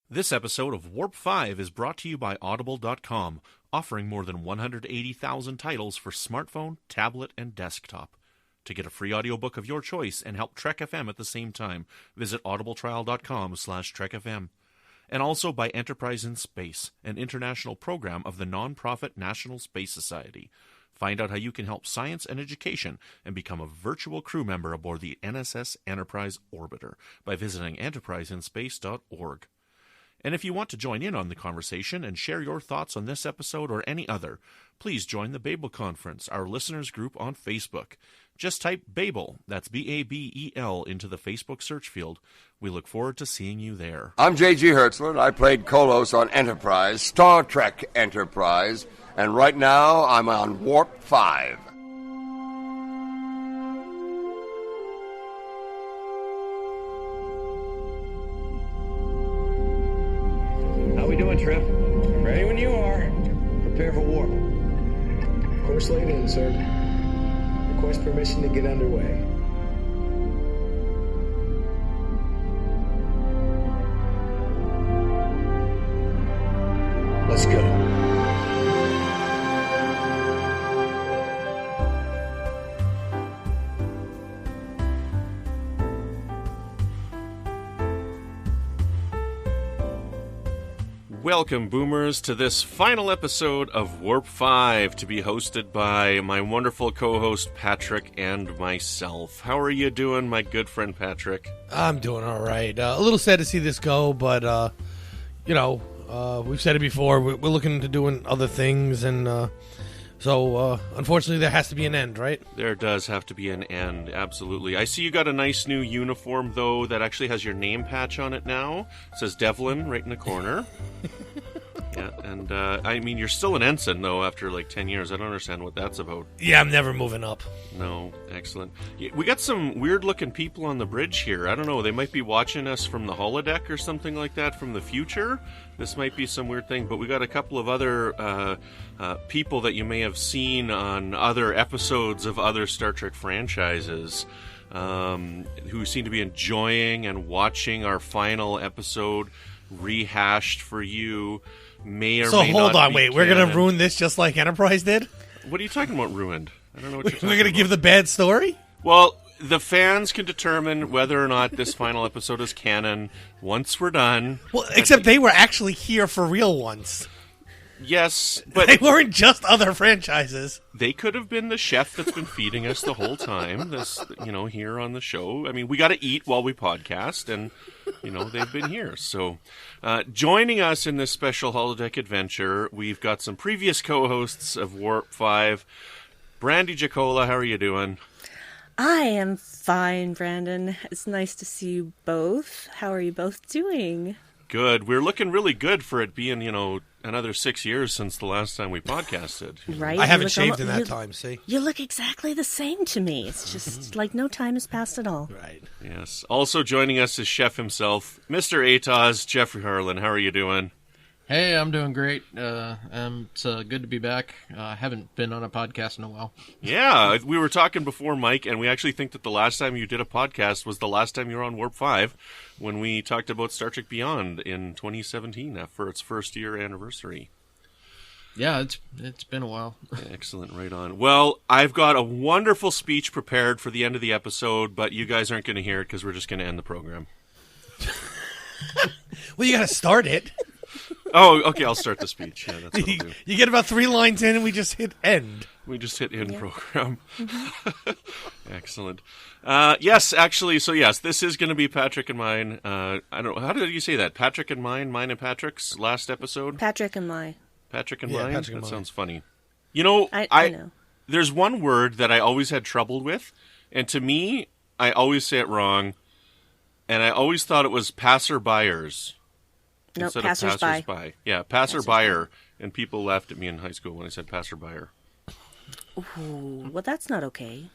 This episode of Warp 5 is brought to you by Audible.com, offering more than 180,000 titles for smartphone, tablet, and desktop. To get a free audiobook of your choice and help Trek FM at the same time, visit audibletrial.com/trekfm. And also by Enterprise in Space, an international program of the non-profit National Space Society. Find out how you can help science and education and become a virtual crew member aboard the NSS Enterprise Orbiter by visiting enterpriseinspace.org. And if you want to join in on the conversation and share your thoughts on this episode or any other, please join the Babel Conference, our listeners group on Facebook. Just type Babel, that's B-A-B-E-L, into the Facebook search field. We look forward to seeing you there. I'm J.G. Hertzler. I played Kolos on Enterprise, Star Trek Enterprise, and right now I'm on Warp 5. How we doing, Trip? Ready when you are. Prepare for warp. Course laid in, sir. Request permission to get underway. Let's go. Welcome, Boomers, to this final episode of Warp 5, to be hosted by my wonderful co-host Patrick and myself. How are you doing, my good friend Patrick? I'm doing all right. A little sad to see this go, but, we've said it before. We're looking into doing other things, and so unfortunately there has to be an end, right? There does have to be an end, absolutely. I see you got a nice new uniform, though, that actually has your name patch on it now. It says Devlin right in the corner. Yeah, and I mean, you're still an ensign, though, after like 10 years. I don't understand what that's about. Yeah, I'm never moving up. No, excellent. We got some weird-looking people on the bridge here. I don't know, they might be watching us from the holodeck or something like that from the future. This might be some weird thing, but we got a couple of other people that you may have seen on other episodes of other Star Trek franchises who seem to be enjoying and watching our final episode rehashed for you. May or so may hold not on, be wait, we're canon. going to ruin this just like Enterprise did? What are you talking about, ruined? I don't know what you're talking We're going to give the bad story? Well, the fans can determine whether or not this final episode is canon once we're done. Well, except they were actually here for real once. Yes, but They weren't just other franchises. they could have been the chef that's been feeding us the whole time, here on the show. I mean, we got to eat while we podcast, and, they've been here. So, joining us in this special holodeck adventure, we've got some previous co-hosts of Warp 5. Brandi, Jackola, how are you doing? I am fine, Brandon. It's nice to see you both. How are you both doing? Good. We're looking really good for it being, another 6 years since the last time we podcasted. Right? I You haven't look shaved in almo- that time, see? You look exactly the same to me. It's just like no time has passed at all. Right. Yes. Also joining us is Chef himself, Mr. Ataz, Jeffrey Harlan. How are you doing? Hey, I'm doing great. It's good to be back. I haven't been on a podcast in a while. Yeah, we were talking before, Mike, and we actually think that the last time you did a podcast was the last time you were on Warp 5 when we talked about Star Trek Beyond in 2017 for its first year anniversary. Yeah, it's been a while. Excellent, right on. Well, I've got a wonderful speech prepared for the end of the episode, but you guys aren't going to hear it because we're just going to end the program. Well, you got to start it. Oh, okay, I'll start the speech. Yeah, that's what I'll do. You get about 3 lines in and we just hit end. We just hit end program. Excellent. Yes, actually, so yes, this is going to be Patrick and mine. I don't know, how did you say that? Patrick and mine and Patrick's last episode? Patrick and my. Patrick and Yeah, mine? Patrick and That mine. sounds funny. You know, I know. There's one word that I always had trouble with, and to me, I always say it wrong, and I always thought it was passerbyers. No, Instead passersby. of passersby. Yeah, passerbyer. And people laughed at me in high school when I said passerbyer. Ooh, well, that's not okay.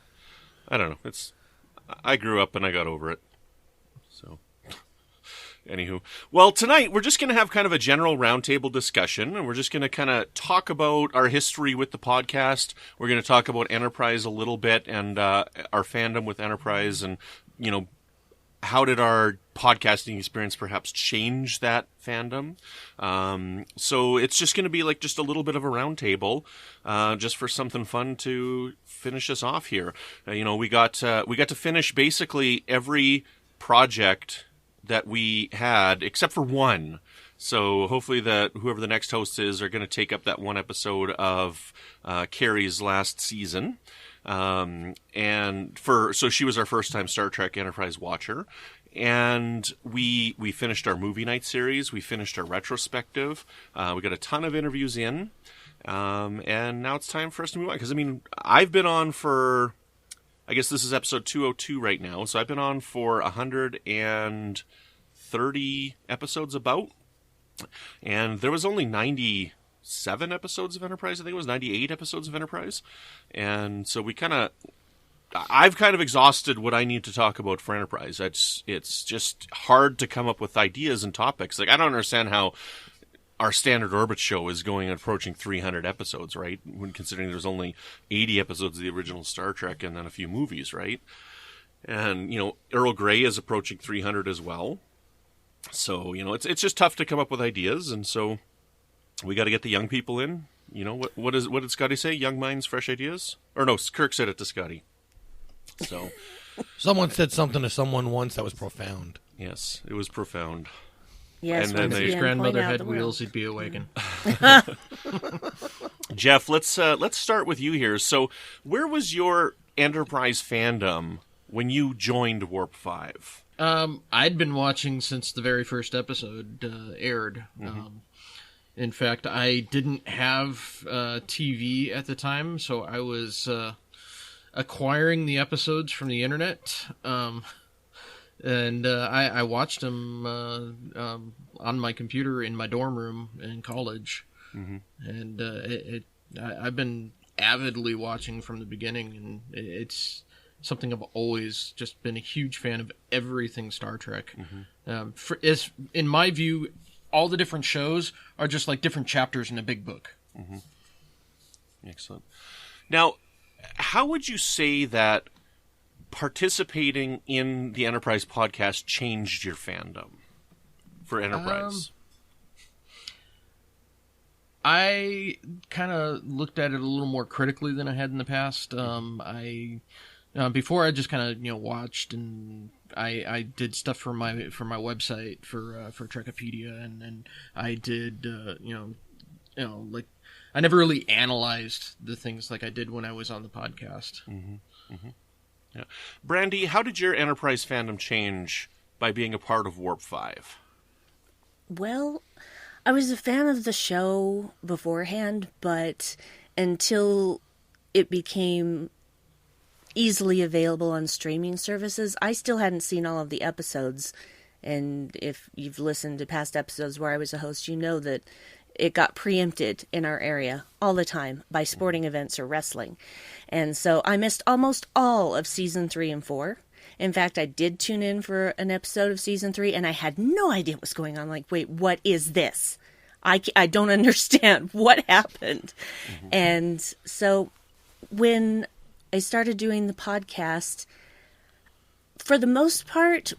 I don't know. I grew up and I got over it. So, anywho. Well, tonight we're just going to have kind of a general roundtable discussion, and we're just going to kind of talk about our history with the podcast. We're going to talk about Enterprise a little bit and our fandom with Enterprise, and, how did our podcasting experience perhaps change that fandom. So it's just going to be like just a little bit of a roundtable, just for something fun to finish us off here. We got to finish basically every project that we had except for one. So hopefully whoever the next host is are going to take up that one episode of Carrie's last season. So she was our first time Star Trek Enterprise watcher. And we finished our movie night series. We finished our retrospective. We got a ton of interviews in. And now it's time for us to move on. Because, I've been on for, I guess this is episode 202 right now. So I've been on for 130 episodes about. And there was only 97 episodes of Enterprise. I think it was 98 episodes of Enterprise. And so I've kind of exhausted what I need to talk about for Enterprise. It's just hard to come up with ideas and topics. Like, I don't understand how our Standard Orbit show is approaching 300 episodes, right? When considering there's only 80 episodes of the original Star Trek and then a few movies, right? And, Earl Grey is approaching 300 as well. So, it's just tough to come up with ideas. And so we got to get the young people in. What did Scotty say? Young minds, fresh ideas? Or no, Kirk said it to Scotty. So, someone said something to someone once that was profound. Yes, it was profound. Yes, and then if his grandmother had wheels, he'd be awakened. Jeff, let's start with you here. So, where was your Enterprise fandom when you joined Warp 5? I'd been watching since the very first episode aired. Mm-hmm. In fact, I didn't have TV at the time, so I was acquiring the episodes from the internet, and I watched them on my computer in my dorm room in college. Mm-hmm. And I've been avidly watching from the beginning, and it's something I've always just been a huge fan of. Everything Star Trek. Mm-hmm. In my view, all the different shows are just like different chapters in a big book. Mm-hmm. Excellent. Now, how would you say that participating in the Enterprise podcast changed your fandom for Enterprise? I kind of looked at it a little more critically than I had in the past. Before I just kind of watched, and I did stuff for my website for Trekopedia, and I did like I never really analyzed the things like I did when I was on the podcast. Mm-hmm. Mm-hmm. Yeah. Brandi, how did your Enterprise fandom change by being a part of Warp 5? Well, I was a fan of the show beforehand, but until it became easily available on streaming services, I still hadn't seen all of the episodes. And if you've listened to past episodes where I was a host, you know that it got preempted in our area all the time by sporting events or wrestling. And so I missed almost all of season 3 and 4. In fact, I did tune in for an episode of season 3 and I had no idea what was going on. Like, wait, what is this? I don't understand what happened. Mm-hmm. And so when I started doing the podcast, for the most part,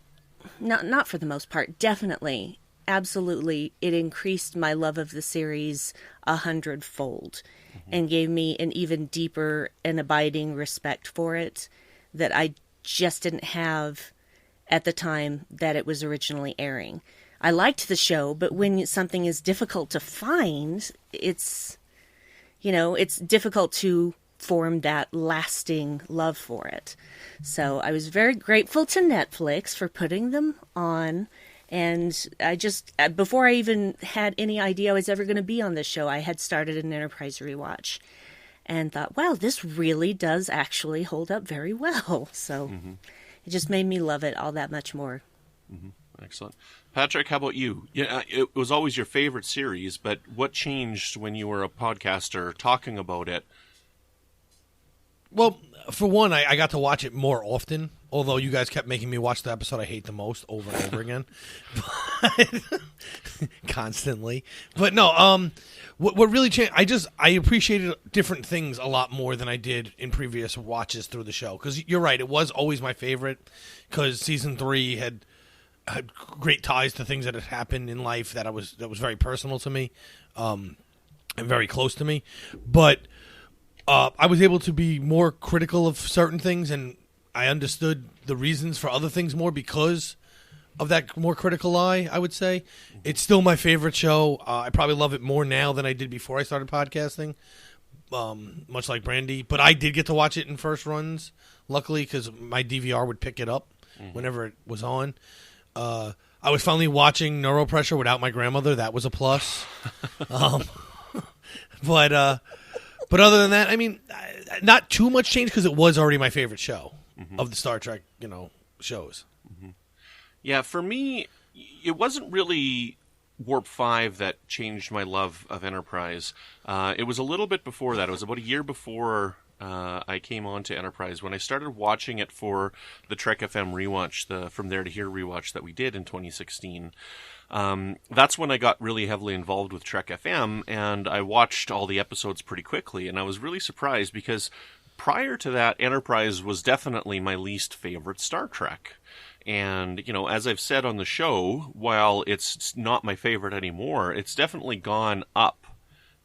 not for the most part, definitely, absolutely, it increased my love of the series 100-fold and gave me an even deeper and abiding respect for it that I just didn't have at the time that it was originally airing. I liked the show, but when something is difficult to find, it's difficult to form that lasting love for it. So I was very grateful to Netflix for putting them on. And I just, before I even had any idea I was ever going to be on this show, I had started an Enterprise rewatch and thought, wow, this really does actually hold up very well. So it just made me love it all that much more. Mm-hmm. Excellent. Patrick, how about you? Yeah, it was always your favorite series, but what changed when you were a podcaster talking about it? Well, for one, I got to watch it more often, although you guys kept making me watch the episode I hate the most over and over again. Constantly. But no, what really changed, I appreciated different things a lot more than I did in previous watches through the show. Because you're right, it was always my favorite, because season 3 had had great ties to things that had happened in life that was very personal to me, and very close to me. But I was able to be more critical of certain things, and I understood the reasons for other things more because of that more critical eye, I would say. It's still my favorite show. I probably love it more now than I did before I started podcasting, much like Brandi. But I did get to watch it in first runs, luckily, because my DVR would pick it up whenever it was on. I was finally watching Neuropressure without my grandmother. That was a plus. But other than that, I mean, not too much change because it was already my favorite show of the Star Trek, shows. Yeah, for me, it wasn't really Warp 5 that changed my love of Enterprise. It was a little bit before that. It was about a year before I came on to Enterprise when I started watching it for the Trek FM rewatch, the From There to Here rewatch that we did in 2016. That's when I got really heavily involved with Trek FM, and I watched all the episodes pretty quickly, and I was really surprised because prior to that, Enterprise was definitely my least favorite Star Trek. And, as I've said on the show, while it's not my favorite anymore, it's definitely gone up,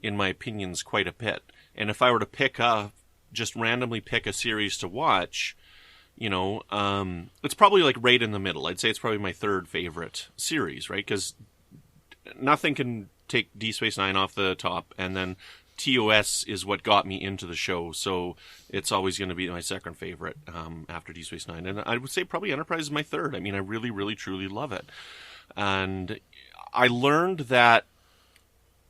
in my opinions, quite a bit. And if I were to just randomly pick a series to watch, it's probably like right in the middle. I'd say it's probably my third favorite series, right? Because nothing can take D Space Nine off the top, and then TOS is what got me into the show, so it's always going to be my second favorite after Deep Space Nine. And I would say probably Enterprise is my third. I mean, I really, really, truly love it. And I learned that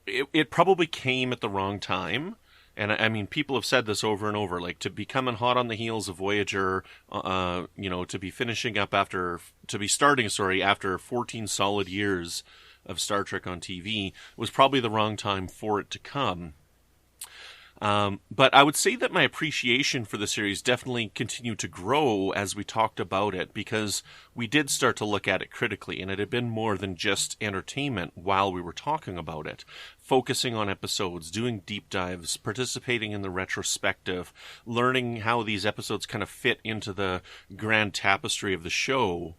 it probably came at the wrong time. And I mean, people have said this over and over, like to be coming hot on the heels of Voyager, to be starting after 14 solid years of Star Trek on TV was probably the wrong time for it to come. But I would say that my appreciation for the series definitely continued to grow as we talked about it, because we did start to look at it critically, and it had been more than just entertainment while we were talking about it. Focusing on episodes, doing deep dives, participating in the retrospective, learning how these episodes kind of fit into the grand tapestry of the show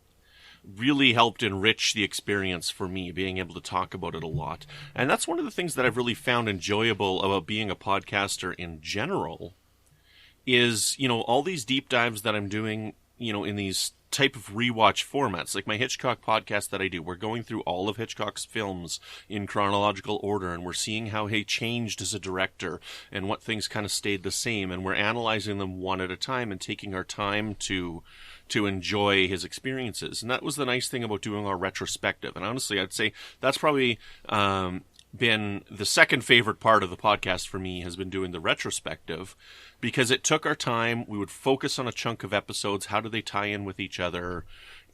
really helped enrich the experience for me, being able to talk about it a lot. And that's one of the things that I've really found enjoyable about being a podcaster in general is, all these deep dives that I'm doing, in these type of rewatch formats, like my Hitchcock podcast that I do. We're going through all of Hitchcock's films in chronological order, and we're seeing how he changed as a director and what things kind of stayed the same, and we're analyzing them one at a time and taking our time to enjoy his experiences. And that was the nice thing about doing our retrospective. And honestly, I'd say that's probably been the second favorite part of the podcast for me, has been doing the retrospective, because it took our time. We would focus on a chunk of episodes. How do they tie in with each other?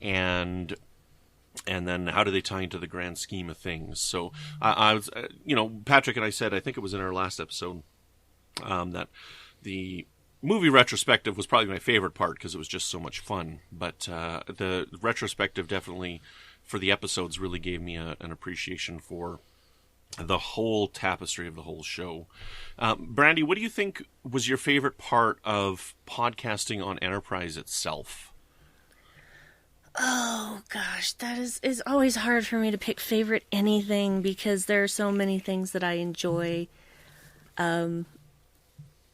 And then how do they tie into the grand scheme of things? So I was, Patrick and I said, I think it was in our last episode, that the movie retrospective was probably my favorite part because it was just so much fun. But the retrospective definitely, for the episodes, really gave me an appreciation for the whole tapestry of the whole show. Brandi, what do you think was your favorite part of podcasting on Enterprise itself? Oh, gosh, that is always hard for me to pick favorite anything because there are so many things that I enjoy.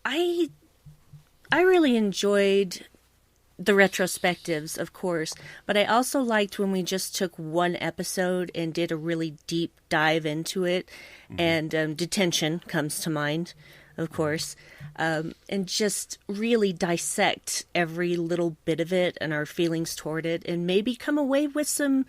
I really enjoyed the retrospectives, of course, but I also liked when we just took one episode and did a really deep dive into it, and Detention comes to mind, of course, and just really dissect every little bit of it and our feelings toward it, and maybe come away with some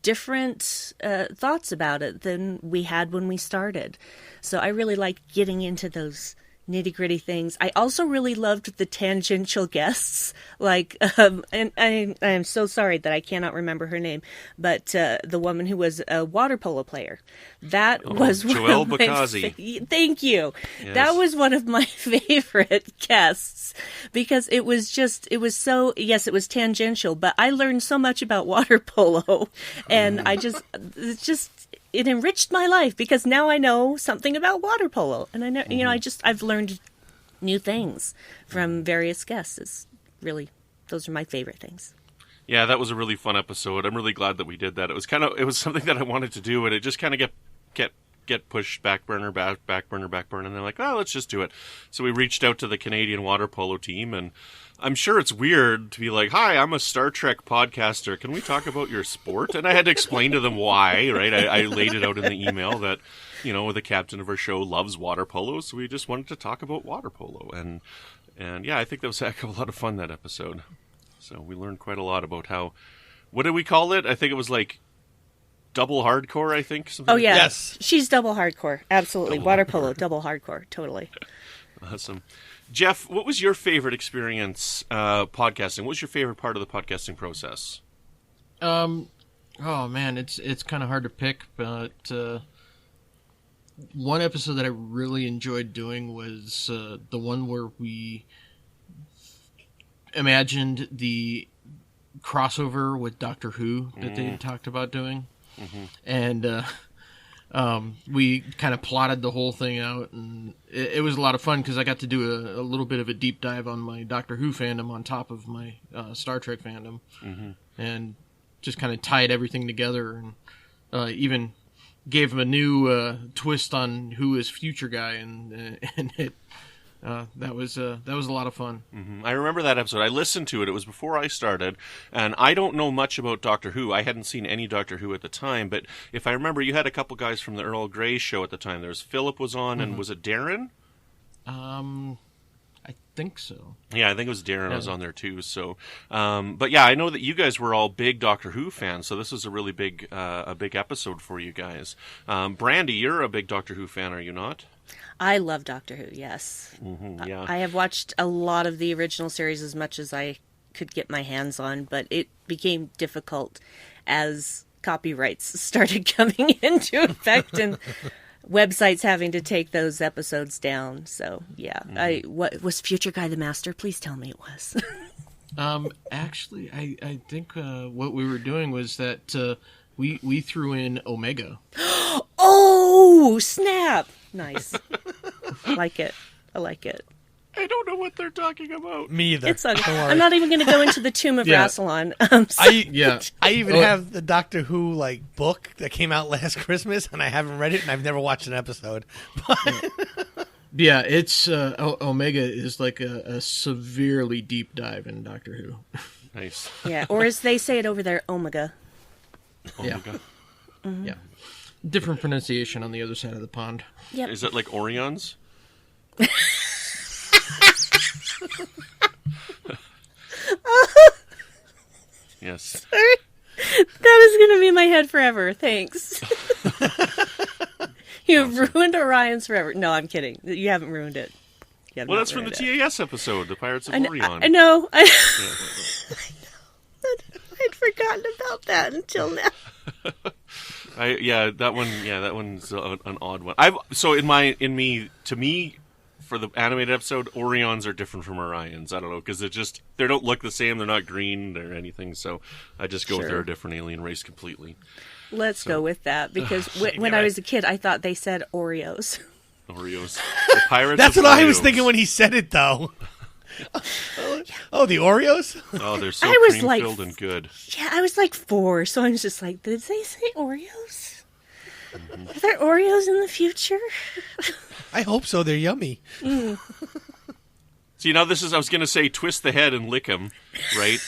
different thoughts about it than we had when we started. So I really liked getting into those nitty-gritty things. I also really loved the tangential guests, and I am so sorry that I cannot remember her name, but the woman who was a water polo player. That was one Joelle of my Bacazzi. Thank you. Yes. That was one of my favorite guests because it was tangential, but I learned so much about water polo, and it enriched my life because now I know something about water polo, and I know, I've learned new things from various guests. Those are my favorite things. Yeah, that was a really fun episode. I'm really glad that we did that. It was something that I wanted to do, and it just kind of get pushed back burner, and they're like, oh, let's just do it. So we reached out to the Canadian water polo team, and I'm sure it's weird to be like, hi, I'm a Star Trek podcaster. Can we talk about your sport? And I had to explain to them why, right? I laid it out in the email that, the captain of our show loves water polo, so we just wanted to talk about water polo. And yeah, I think that was a heck of a lot of fun, that episode. So we learned quite a lot about what did we call it? I think it was like double hardcore, I think. Oh, yeah. Yes. She's double hardcore. Absolutely. Water polo, double hardcore. Totally. Awesome. Jeff, what was your favorite experience podcasting? What was your favorite part of the podcasting process? Oh, man, it's kind of hard to pick, but one episode that I really enjoyed doing was the one where we imagined the crossover with Doctor Who that they had talked about doing. Mm-hmm. And we kind of plotted the whole thing out, and it was a lot of fun because I got to do a little bit of a deep dive on my Doctor Who fandom on top of my Star Trek fandom, and just kind of tied everything together, and even gave him a new twist on who is Future Guy, and it. That was a lot of fun. Mm-hmm. I remember that episode. I listened to it. It was before I started, and I don't know much about Doctor Who. I hadn't seen any Doctor Who at the time, but if I remember, you had a couple guys from the Earl Grey show at the time. There was Philip was on, and was it Darren? I think so. Yeah, I think it was Darren was on there too. So, but yeah, I know that you guys were all big Doctor Who fans, so this was a really big episode for you guys. Brandi, you're a big Doctor Who fan, are you not? I love Doctor Who, yes. Mm-hmm, yeah. I have watched a lot of the original series as much as I could get my hands on, but it became difficult as copyrights started coming into effect and websites having to take those episodes down. So, yeah. What was Future Guy the Master? Please tell me it was. Actually, I think what we were doing was that we threw in Omega. Oh, snap! Nice. I like it. I don't know what they're talking about. Me either. It's okay. I'm not even going to go into the Tomb of Rassilon. I even have the Doctor Who book that came out last Christmas, and I haven't read it, and I've never watched an episode. Yeah, it's Omega is like a severely deep dive in Doctor Who. Nice. Yeah, or as they say it over there, Omega. Omega. Yeah. Mm-hmm. Yeah. Different pronunciation on the other side of the pond. Yep. Is it like Orions? Yes. Sorry. That is going to be in my head forever. Thanks. You've ruined Orion's forever. No, I'm kidding. You haven't ruined it. Well, that's from the TAS episode, The Pirates of Orion. I know. I know. I'd forgotten about that until now. That one's an odd one. To me, for the animated episode, Orions are different from Orions. I don't know, because they don't look the same. They're not green or anything. So I just go with they're a different alien race completely. Let's go with that, because when I was a kid, I thought they said Oreos. Oreos. The Pirates. That's of what Oreos. I was thinking when he said it, though. Oh, the Oreos? Oh, they're so cream-filled and good. Yeah, I was 4, so I was just like, did they say Oreos? Mm-hmm. Are there Oreos in the future? I hope so. They're yummy. See, now I was going to say twist the head and lick him, right?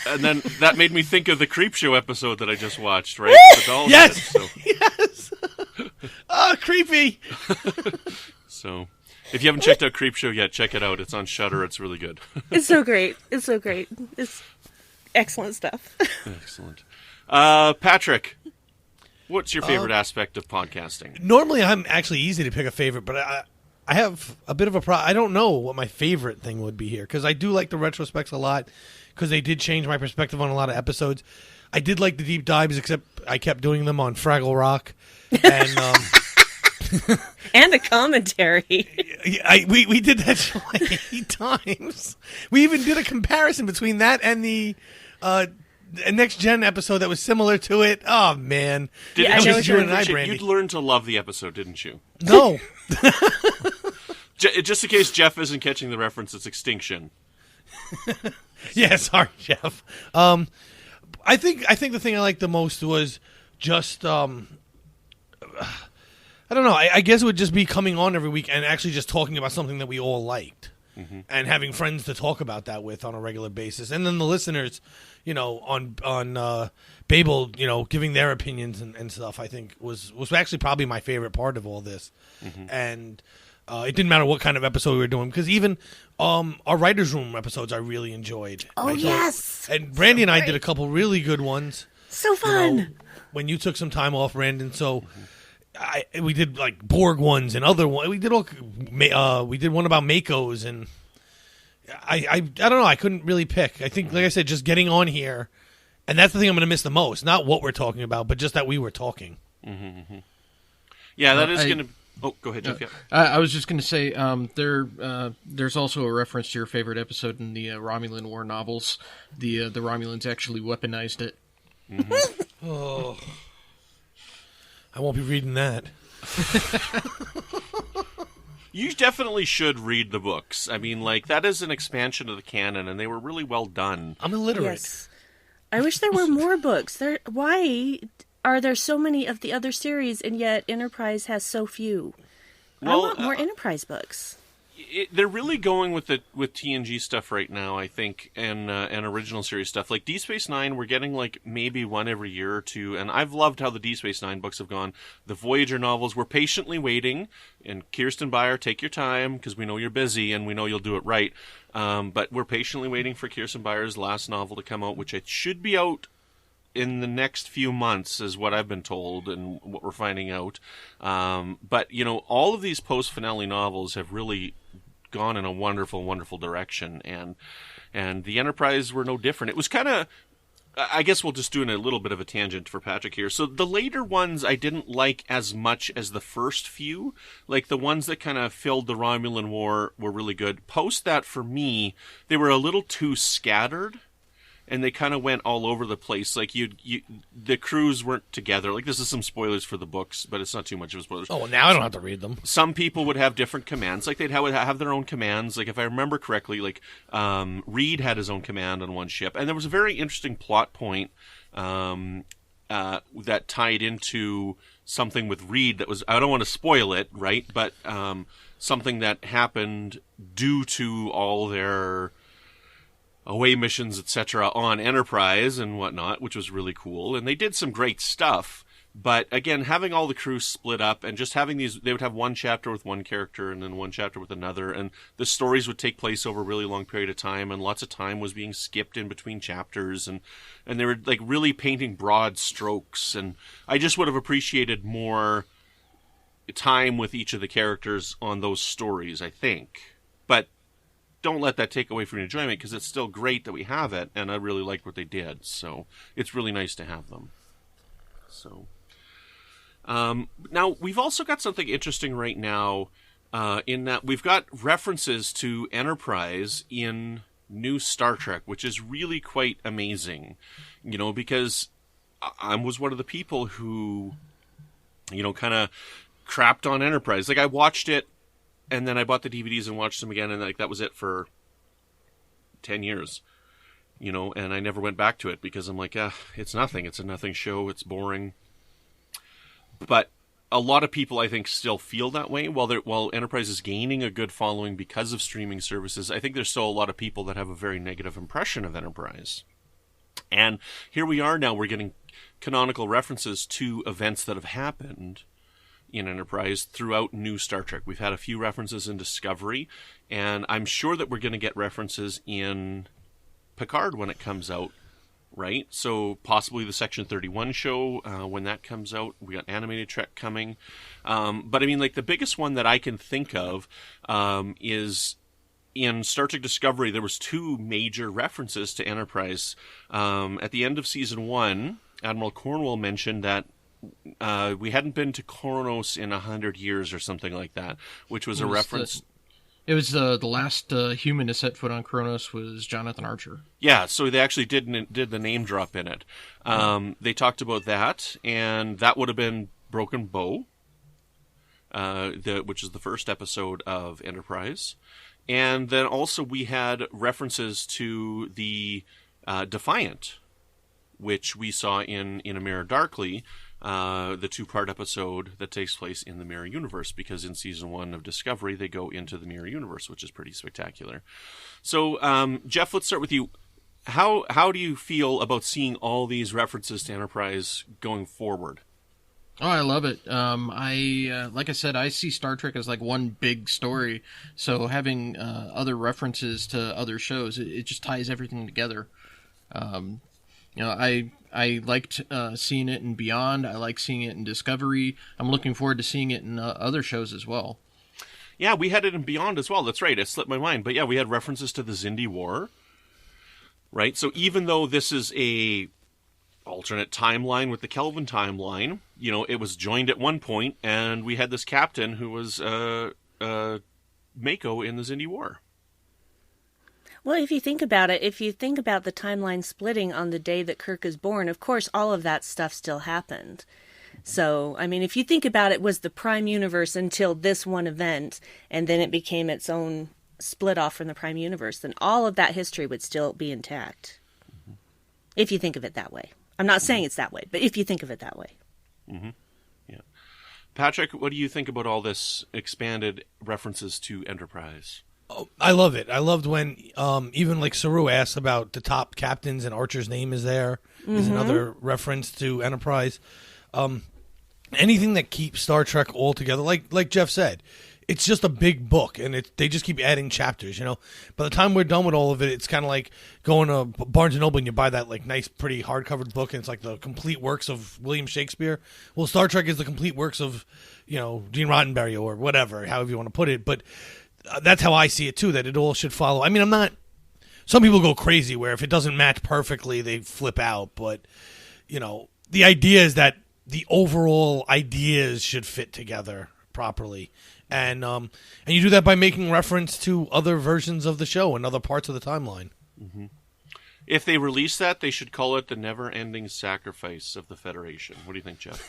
And then that made me think of the Creepshow episode that I just watched, right? The doll Yes! head, so. Yes! Oh, creepy! So, if you haven't checked out Creepshow yet, check it out. It's on Shudder. It's really good. It's so great. It's excellent stuff. Excellent. Patrick, what's your favorite aspect of podcasting? Normally, I'm actually easy to pick a favorite, but I have a bit of a problem. I don't know what my favorite thing would be here, because I do like the retrospects a lot, because they did change my perspective on a lot of episodes. I did like the deep dives, except I kept doing them on Fraggle Rock. And and a commentary. We did that show 8 times. We even did a comparison between that and the Next Gen episode that was similar to it. Oh, man. You'd learn to love the episode, didn't you? No. Just in case Jeff isn't catching the reference, it's Extinction. Yeah, sorry, Jeff. I think the thing I liked the most was just I don't know. I guess it would just be coming on every week and actually just talking about something that we all liked, and having friends to talk about that with on a regular basis, and then the listeners, on Babel, giving their opinions and stuff. I think was actually probably my favorite part of all this, and it didn't matter what kind of episode we were doing, because even our writers' room episodes I really enjoyed. Oh, yes, and Brandi and I did a couple really good ones. So fun. When you took some time off, Brandon, so. We did like Borg ones and other ones. We did we did one about Makos, and I don't know. I couldn't really pick. I think, like I said, just getting on here, and that's the thing I'm going to miss the most. Not what we're talking about, but just that we were talking. Yeah, that is going to. Oh, go ahead, Jeff. I was just going to say there's also a reference to your favorite episode in the Romulan War novels. The Romulans actually weaponized it. Oh. I won't be reading that. You definitely should read the books. I mean, that is an expansion of the canon, and they were really well done. I'm illiterate. Yes. I wish there were more books. Why are there so many of the other series, and yet Enterprise has so few? I want more Enterprise books. They're really going with TNG stuff right now, I think, and original series stuff. Like Deep Space Nine, we're getting maybe one every year or two, and I've loved how the Deep Space Nine books have gone. The Voyager novels, we're patiently waiting, and Kirsten Beyer, take your time, because we know you're busy, and we know you'll do it right. But we're patiently waiting for Kirsten Beyer's last novel to come out, which it should be out in the next few months, is what I've been told and what we're finding out. But, all of these post-finale novels have really gone in a wonderful, wonderful direction, and the Enterprise were no different. It was kind of, I guess we'll just do a little bit of a tangent for Patrick here. So the later ones I didn't like as much as the first few. Like the ones that kind of filled the Romulan War were really good. Post that, for me, they were a little too scattered, and they kind of went all over the place. The crews weren't together. This is some spoilers for the books, but it's not too much of a spoiler. Oh, well, now I don't have to read them. Some people would have different commands. They'd have their own commands. If I remember correctly, Reed had his own command on one ship. And there was a very interesting plot point that tied into something with Reed that was, I don't want to spoil it, right? But something that happened due to all their away missions, etc., on Enterprise and whatnot, which was really cool. And they did some great stuff. But again, having all the crew split up and just having these, they would have one chapter with one character and then one chapter with another. And the stories would take place over a really long period of time. And lots of time was being skipped in between chapters. And they were really painting broad strokes. And I just would have appreciated more time with each of the characters on those stories, I think. But don't let that take away from your enjoyment, because it's still great that we have it, and I really liked what they did. So it's really nice to have them. So now we've also got something interesting right now, in that we've got references to Enterprise in new Star Trek, which is really quite amazing. Because I was one of the people who, kind of crapped on Enterprise. I watched it, and then I bought the DVDs and watched them again, and that was it for 10 years, and I never went back to it because I'm it's nothing. It's a nothing show. It's boring. But a lot of people, I think, still feel that way. While Enterprise is gaining a good following because of streaming services, I think there's still a lot of people that have a very negative impression of Enterprise. And here we are now, we're getting canonical references to events that have happened in Enterprise throughout new Star Trek. We've had a few references in Discovery, and I'm sure that we're going to get references in Picard when it comes out, right? So possibly the Section 31 show when that comes out. We got animated Trek coming. But I mean, the biggest one that I can think of is in Star Trek Discovery. There was two major references to Enterprise. At the end of Season 1, Admiral Cornwall mentioned that we hadn't been to Kronos in 100 years or something like that, which was a reference. It was the last human to set foot on Kronos was Jonathan Archer. Yeah, so they actually did the name drop in it. They talked about that, and that would have been Broken Bow. which is the first episode of Enterprise. And then also we had references to the Defiant, which we saw in A Mirror Darkly, the 2-part episode that takes place in the Mirror Universe, because in Season 1 of Discovery, they go into the Mirror Universe, which is pretty spectacular. So, Jeff, let's start with you. How do you feel about seeing all these references to Enterprise going forward? Oh, I love it. Like I said, I see Star Trek as like one big story. So having other references to other shows, it just ties everything together. I liked seeing it in Beyond. I like seeing it in Discovery. I'm looking forward to seeing it in other shows as well. Yeah, we had it in Beyond as well. That's right. It slipped my mind. But yeah, we had references to the Xindi War. Right? So even though this is a alternate timeline with the Kelvin timeline, it was joined at one point, and we had this captain who was Mako in the Xindi War. Well, if you think about it, if you think about the timeline splitting on the day that Kirk is born, of course, all of that stuff still happened. So, I mean, if you think about it, was the Prime Universe until this one event, and then it became its own split off from the Prime Universe, then all of that history would still be intact. Mm-hmm. If you think of it that way. I'm not saying it's that way, but if you think of it that way. Mm-hmm. Yeah. Patrick, what do you think about all this expanded references to Enterprise? Oh, I love it. I loved when even like Saru asked about the top captains and Archer's name is there. Mm-hmm. Is another reference to Enterprise. Anything that keeps Star Trek all together, like Jeff said, it's just a big book, and they just keep adding chapters. By the time we're done with all of it, it's kind of like going to Barnes and Noble and you buy that like nice, pretty hardcover book, and it's like the complete works of William Shakespeare. Well, Star Trek is the complete works of Gene Roddenberry or whatever, however you want to put it. But that's how I see it too. That it all should follow. I mean, I'm not. Some people go crazy where if it doesn't match perfectly, they flip out. But the idea is that the overall ideas should fit together properly. And you do that by making reference to other versions of the show and other parts of the timeline. Mm-hmm. If they release that, they should call it the never-ending sacrifice of the Federation. What do you think, Jeff?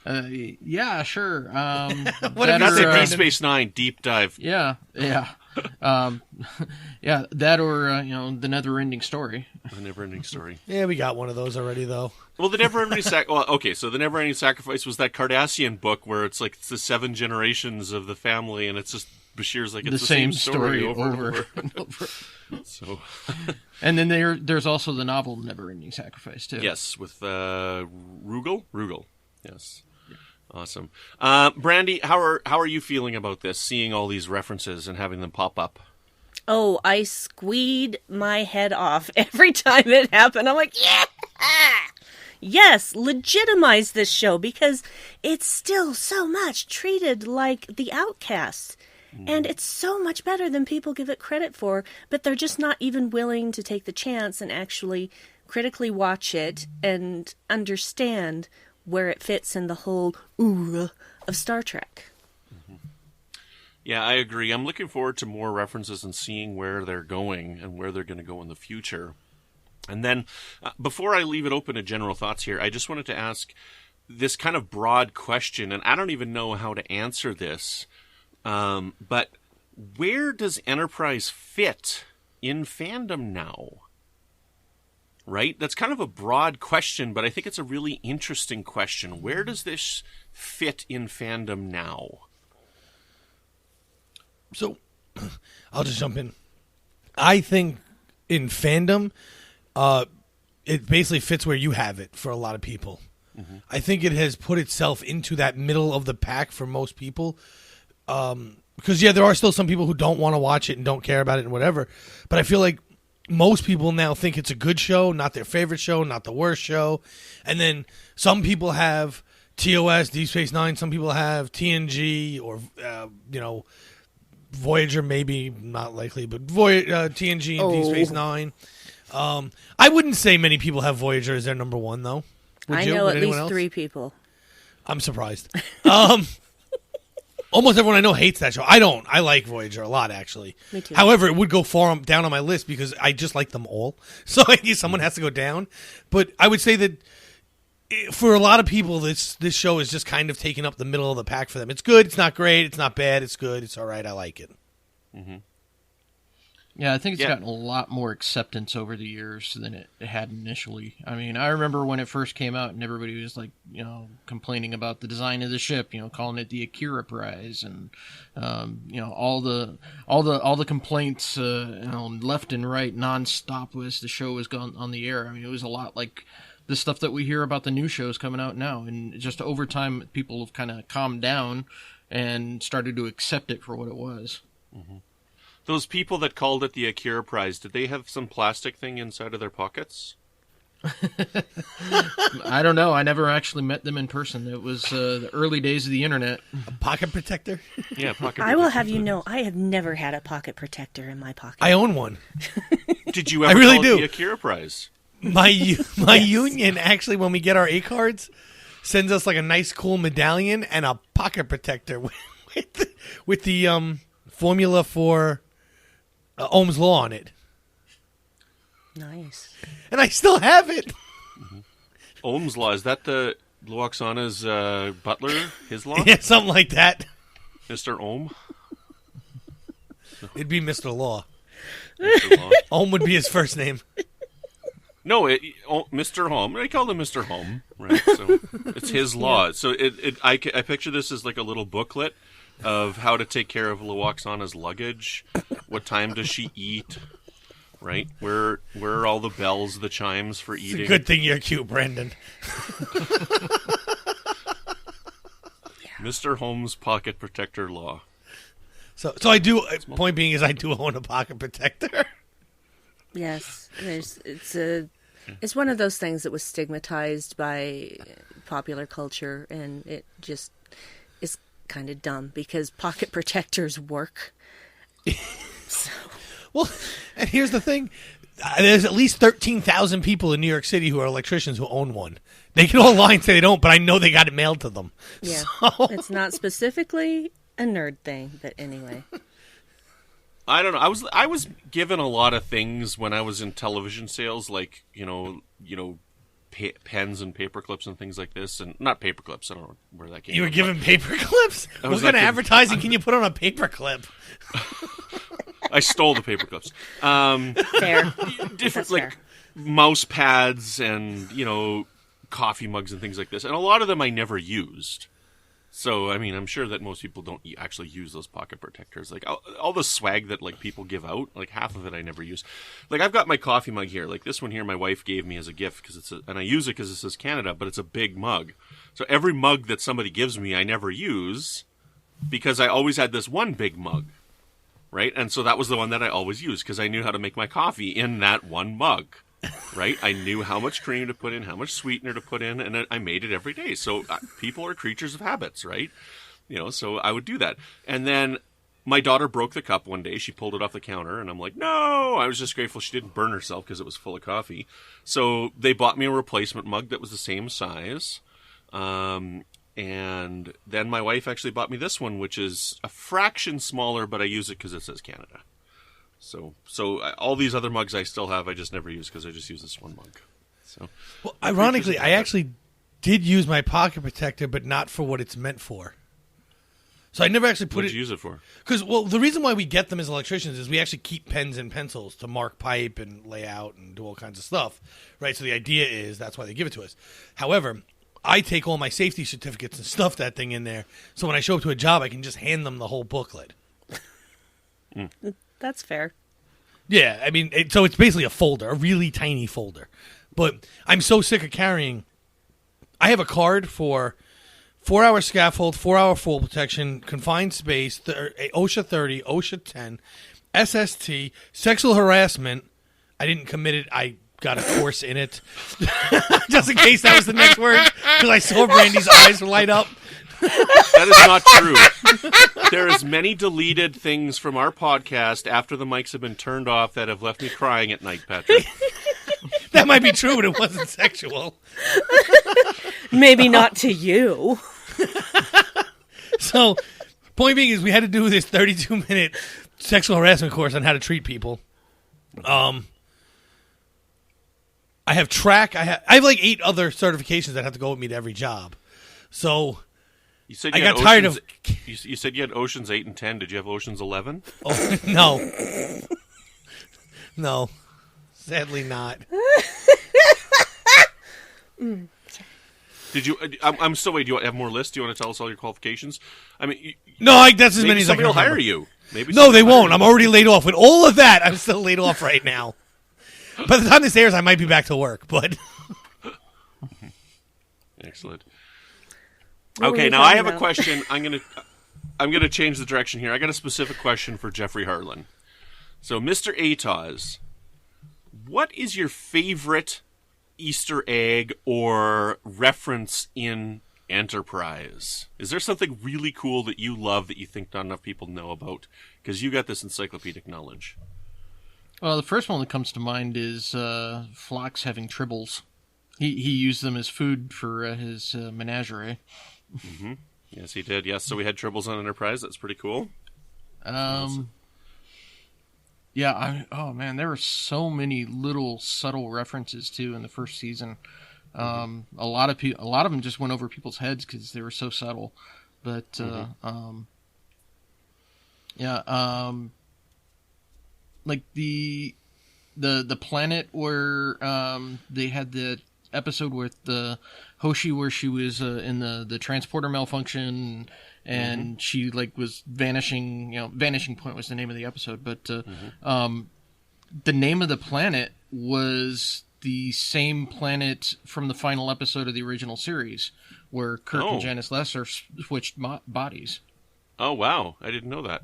Yeah, sure. That's a Deep Space Nine deep dive. Yeah. Yeah, that or the never-ending story. The never-ending story. Yeah, we got one of those already, though. Well, the never-ending so the never-ending sacrifice was that Cardassian book where it's like it's the 7 generations of the family, and it's just Bashir's like it's the same story over and over. So, and then there's also the novel Never-Ending Sacrifice too. Yes, with Rugal. Yes. Awesome. Brandi, how are you feeling about this, seeing all these references and having them pop up? Oh, I squeed my head off every time it happened. I'm like, yeah! Yes, legitimize this show because it's still so much treated like the outcast. And it's so much better than people give it credit for, but they're just not even willing to take the chance and actually critically watch it and understand where it fits in the whole oeuvre of Star Trek. Mm-hmm. Yeah, I agree. I'm looking forward to more references and seeing where they're going and where they're going to go in the future. And then, before I leave it open to general thoughts here, I just wanted to ask this kind of broad question, and I don't even know how to answer this, but where does Enterprise fit in fandom now? Right? That's kind of a broad question, but I think it's a really interesting question. Where does this fit in fandom now? So, I'll just jump in. I think in fandom, it basically fits where you have it for a lot of people. Mm-hmm. I think it has put itself into that middle of the pack for most people. Because, there are still some people who don't want to watch it and don't care about it and whatever. But I feel like most people now think it's a good show, not their favorite show, not the worst show. And then some people have TOS, Deep Space Nine. Some people have TNG or, Voyager, maybe not likely, but TNG and Deep Space Nine. I wouldn't say many people have Voyager as their number one, though. I know at least 3 people. I'm surprised. Almost everyone I know hates that show. I don't. I like Voyager a lot, actually. Me too. However, it would go far down on my list because I just like them all. So I guess someone has to go down. But I would say that for a lot of people, this show is just kind of taking up the middle of the pack for them. It's good. It's not great. It's not bad. It's good. It's all right. I like it. Mm-hmm. Yeah, I think it's gotten a lot more acceptance over the years than it had initially. I mean, I remember when it first came out and everybody was like, complaining about the design of the ship, calling it the Akira Prize, and all the complaints, left and right, nonstop as the show was gone on the air. I mean, it was a lot like the stuff that we hear about the new shows coming out now, and just over time, people have kind of calmed down and started to accept it for what it was. Mm-hmm. Those people that called it the Akira Prize, did they have some plastic thing inside of their pockets? I don't know. I never actually met them in person. It was the early days of the internet. A pocket protector? Yeah, pocket protector. I will have you know, I have never had a pocket protector in my pocket. I own one. Did you ever really call do. it the Akira Prize? My union, actually, when we get our A cards, sends us like a nice, cool medallion and a pocket protector with the formula for Ohm's Law on it. Nice. And I still have it. Mm-hmm. Ohm's Law, is that the Luoxana's butler, his law? Yeah, something like that. Mr. Ohm? It'd be Mr. Law. Mr. Law. Ohm would be his first name. No, Mr. Home. I called him Mr. Home, right? So it's his law. Yeah. So I picture this as like a little booklet of how to take care of Luoxana's luggage. What time does she eat? Right? Where are all the bells, the chimes for eating? It's a good thing you're cute, Brandon. Mr. Holmes' pocket protector law. So I do. Point being is, I do own a pocket protector. Yes, it's one of those things that was stigmatized by popular culture, and it just is kind of dumb because pocket protectors work. So. Well, and here's the thing: there's at least 13,000 people in New York City who are electricians who own one. They can all lie and say they don't, but I know they got it mailed to them. Yeah, so. It's not specifically a nerd thing, but anyway. I don't know. I was given a lot of things when I was in television sales, like pens and paper clips and things like this, and not paper clips. I don't know where that came. You were from, given paper clips? What kind of advertising can you put on a paper clip? I stole the paper clips. Fair. Different like mouse pads and coffee mugs and things like this, and a lot of them I never used. So, I mean, I'm sure that most people don't actually use those pocket protectors. Like, all the swag that, like, people give out, like, half of it I never use. Like, I've got my coffee mug here. Like, this one here my wife gave me as a gift, and I use it because it says Canada, but it's a big mug. So every mug that somebody gives me, I never use, because I always had this one big mug, right? And so that was the one that I always used, because I knew how to make my coffee in that one mug. Right? I knew how much cream to put in, how much sweetener to put in, and I made it every day. So people are creatures of habits, right? So I would do that. And then my daughter broke the cup one day. She pulled it off the counter, and I'm like, no! I was just grateful she didn't burn herself because it was full of coffee. So they bought me a replacement mug that was the same size. And then my wife actually bought me this one, which is a fraction smaller, but I use it because it says Canada. So all these other mugs I still have, I just never use because I just use this one mug. So, well, ironically, I actually did use my pocket protector, but not for what it's meant for. So I never actually put it. What did you use it for? Because, well, the reason why we get them as electricians is we actually keep pens and pencils to mark pipe and lay out and do all kinds of stuff, right? So the idea is that's why they give it to us. However, I take all my safety certificates and stuff that thing in there, so when I show up to a job, I can just hand them the whole booklet. That's fair. Yeah, I mean, so it's basically a folder, a really tiny folder. But I'm so sick of carrying. I have a card for 4-hour scaffold, 4-hour fall protection, confined space, OSHA 30, OSHA 10, SST, sexual harassment. I didn't commit it. I got a course in it. Just in case that was the next word, because I saw Brandy's eyes light up. That is not true. There is many deleted things from our podcast after the mics have been turned off that have left me crying at night, Patrick. That might be true, but it wasn't sexual. Maybe not to you. So, point being is we had to do this 32-minute sexual harassment course on how to treat people. I have track. I have like 8 other certifications that have to go with me to every job. So You said I you got had tired Oceans, of. You said you had Oceans 8 and 10. Did you have Oceans 11? Oh, no. No. Sadly not. Did you? I'm still waiting. Do you have more lists? Do you want to tell us all your qualifications? I mean, No, that's as maybe many as I somebody can will hire remember. you. Maybe No, somebody they will hire won't. you. I'm already laid off. With all of that, I'm still laid off right now. By the time this airs, I might be back to work, but... Excellent. What were Okay, we now I talking have a about? question. I'm gonna change the direction here. I got a specific question for Jeffrey Harlan. So, Mr. Atoz, what is your favorite Easter egg or reference in Enterprise? Is there something really cool that you love that you think not enough people know about? Because you got this encyclopedic knowledge. Well, the first one that comes to mind is Phlox having tribbles. He used them as food for his menagerie. Mm-hmm. Yes, he did. Yes, so we had tribbles on Enterprise. That's pretty cool. Yeah. Oh man, there were so many little subtle references too in the first season. A lot of them just went over people's heads because they were so subtle. But like the planet where they had the episode with the Hoshi where she was in the transporter malfunction and she like was vanishing. Vanishing Point was the name of the episode, but the name of the planet was the same planet from the final episode of the original series where Kirk and Janice Lesser switched bodies. Oh, wow. I didn't know that.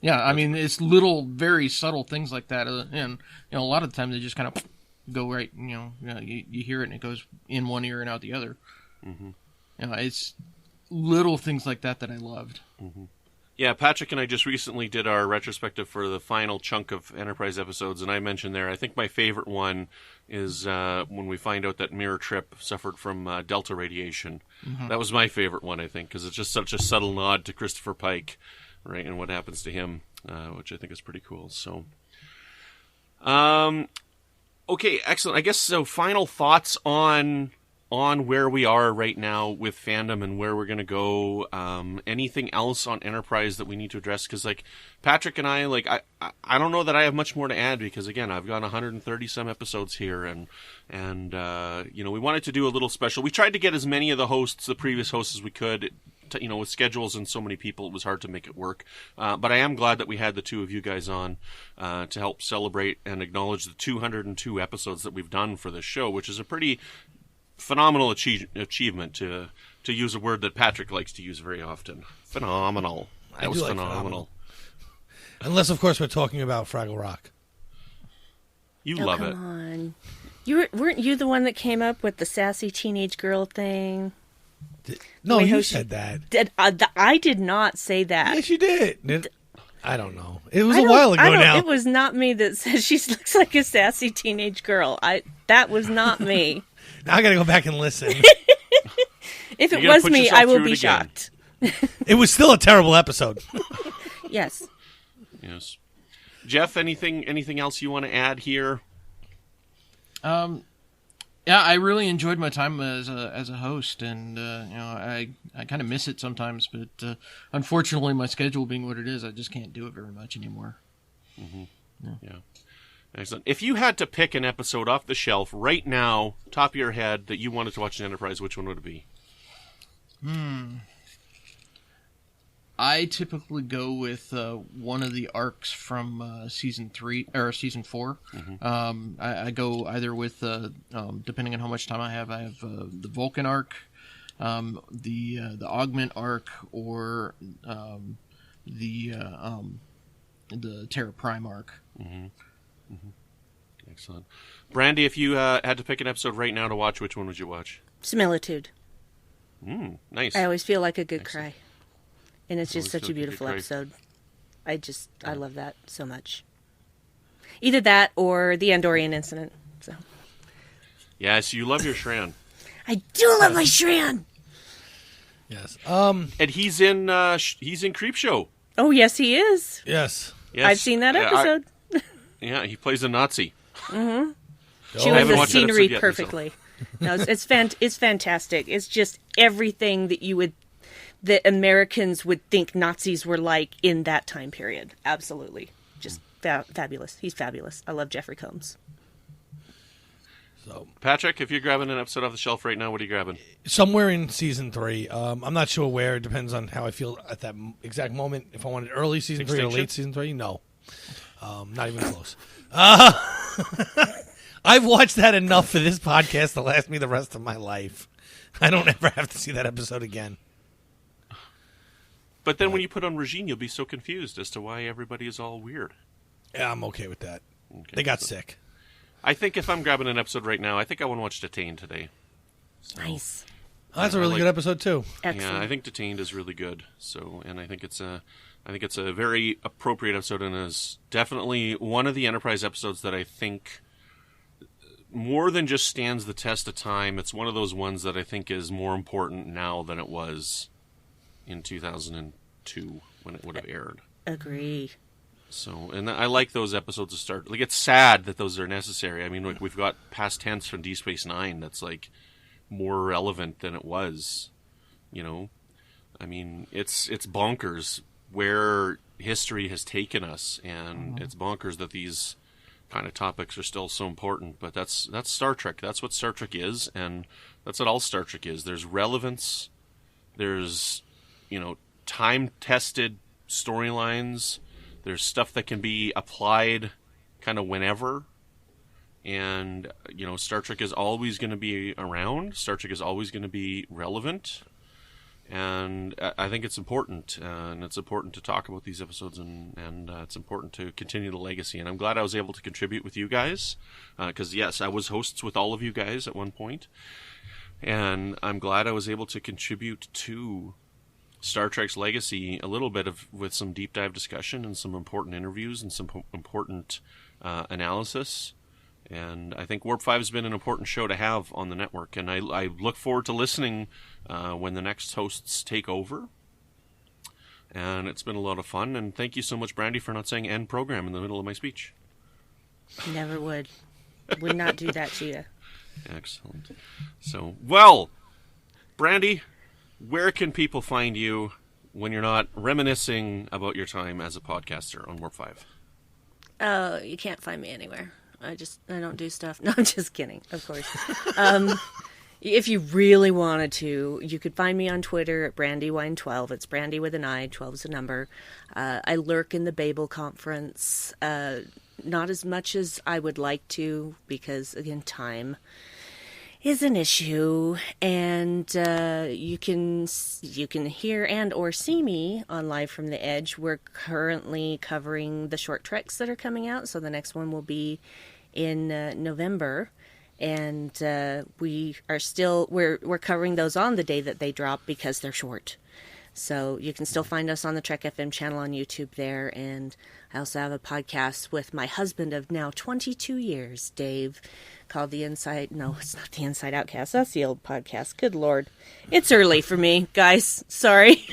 Yeah, I mean, it's little, very subtle things like that, and a lot of the time they just kind of go right. You hear it and it goes in one ear and out the other. It's little things like that I loved. Yeah, Patrick and I just recently did our retrospective for the final chunk of Enterprise episodes, and I mentioned there, I think my favorite one is when we find out that Mirror Trip suffered from delta radiation. That was my favorite one, I think, because it's just such a subtle nod to Christopher Pike, right, and what happens to him, which I think is pretty cool. So, okay, excellent. I guess so. Final thoughts on where we are right now with fandom and where we're going to go. Anything else on Enterprise that we need to address? Because like Patrick and I, like I don't know that I have much more to add because again I've got 130 some episodes here and we wanted to do a little special. We tried to get as many of the previous hosts as we could. With schedules and so many people, it was hard to make it work. But I am glad that we had the two of you guys on to help celebrate and acknowledge the 202 episodes that we've done for this show, which is a pretty phenomenal achievement, to use a word that Patrick likes to use very often. Phenomenal. That was phenomenal. Unless, of course, we're talking about Fraggle Rock. You love it. Come on. Weren't you the one that came up with the sassy teenage girl thing? No, Wait, you Hoshi- said that. I did not say that. Yes, you did. I don't know. It was a while ago now. It was not me that said she looks like a sassy teenage girl. That was not me. Now I got to go back and listen. If it was me, I will be shocked. It was still a terrible episode. Yes. Yes. Jeff, anything else you want to add here? Yeah, I really enjoyed my time as a host, and I kind of miss it sometimes. But unfortunately, my schedule being what it is, I just can't do it very much anymore. Yeah. Excellent. If you had to pick an episode off the shelf right now, top of your head, that you wanted to watch in Enterprise, which one would it be? I typically go with one of the arcs from season 3 or season 4. I go either with depending on how much time I have the Vulcan arc, the Augment arc, or the Terra Prime arc. Excellent. Brandi, if you had to pick an episode right now to watch, which one would you watch? Similitude. Nice. I always feel like a good cry. And it's just Always such a feel like a beautiful good episode. I love that so much. Either that or the Andorian incident. So. Yes, you love your Shran. I do love my Shran. Yes. And he's in Creepshow. Oh, yes, he is. Yes. Yes. I've seen that episode. Yeah, he plays a Nazi. That chewing the watched that scenery episode yet, perfectly. No, it's fantastic. It's just everything that Americans would think Nazis were like in that time period. Absolutely. Just fabulous. He's fabulous. I love Jeffrey Combs. So, Patrick, if you're grabbing an episode off the shelf right now, what are you grabbing? somewhere in season 3. I'm not sure where. It depends on how I feel at that exact moment. If I wanted early season 3 or late season 3, no. Not even close. I've watched that enough for this podcast to last me the rest of my life. I don't ever have to see that episode again. But then when you put on Regine, you'll be so confused as to why everybody is all weird. Yeah, I'm okay with that. Okay. They got sick. I think if I'm grabbing an episode right now, I think I want to watch Detained today. So, Nice. Oh, that's a really good episode too. Excellent. yeah, I think Detained is really good. So, and I think it's a very appropriate episode, and is definitely one of the Enterprise episodes that I think more than just stands the test of time. It's one of those ones that I think is more important now than it was in 2002 when it would have aired. Agree. So, and I like those episodes to start. Like, it's sad that those are necessary. I mean, like, we've got past tense from Deep Space Nine that's like more relevant than it was. You know, I mean, it's bonkers where history has taken us, and it's bonkers that these kind of topics are still so important. But that's Star Trek. That's what Star Trek is, and that's what all Star Trek is. There's relevance. There's, you know, time-tested storylines. There's stuff that can be applied kind of whenever. And, you know, Star Trek is always going to be around. Star Trek is always going to be relevant. And I think it's important. And it's important to talk about these episodes. And it's important to continue the legacy. And I'm glad I was able to contribute with you guys. Because, yes, I was hosts with all of you guys at one point. And I'm glad I was able to contribute to Star Trek's legacy a little bit with some deep dive discussion and some important interviews and some important analysis. And I think Warp 5 has been an important show to have on the network. And I look forward to listening when the next hosts take over. And it's been a lot of fun. And thank you so much, Brandi, for not saying end program in the middle of my speech. Never would. Would not do that to you. Excellent. So, well, Brandi, where can people find you when you're not reminiscing about your time as a podcaster on Warp 5? Oh, you can't find me anywhere. I don't do stuff. No, I'm just kidding, of course. If you really wanted to, you could find me on Twitter at Brandywine12. It's Brandi with an I, 12 is a number. I lurk in the Babel conference, not as much as I would like to, because, again, time is an issue, and you can hear and or see me on Live from the Edge. We're currently covering the short treks that are coming out, so the next one will be in November, and we're covering those on the day that they drop because they're short. So you can still find us on the Trek FM channel on YouTube there, and I also have a podcast with my husband of now 22 years, Dave, called The Inside... No, it's not The Inside Outcast. That's the old podcast. Good Lord. It's early for me, guys. Sorry.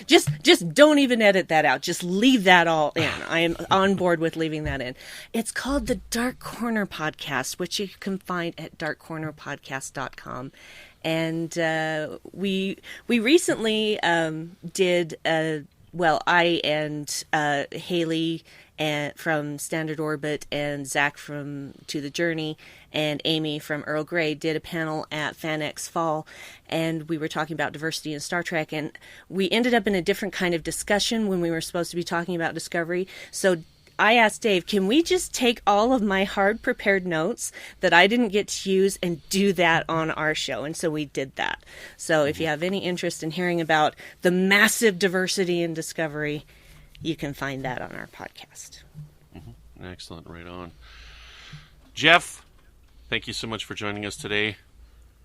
Just don't even edit that out. Just leave that all in. I am on board with leaving that in. It's called the Dark Corner Podcast, which you can find at darkcornerpodcast.com. And we recently did I and Haley from Standard Orbit and Zach from To the Journey and Amy from Earl Grey did a panel at FanX Fall, and we were talking about diversity in Star Trek, and we ended up in a different kind of discussion when we were supposed to be talking about Discovery. So I asked Dave, can we just take all of my hard-prepared notes that I didn't get to use and do that on our show? And so we did that. So if you have any interest in hearing about the massive diversity in Discovery, you can find that on our podcast. Mm-hmm. Excellent. Right on. Jeff, thank you so much for joining us today.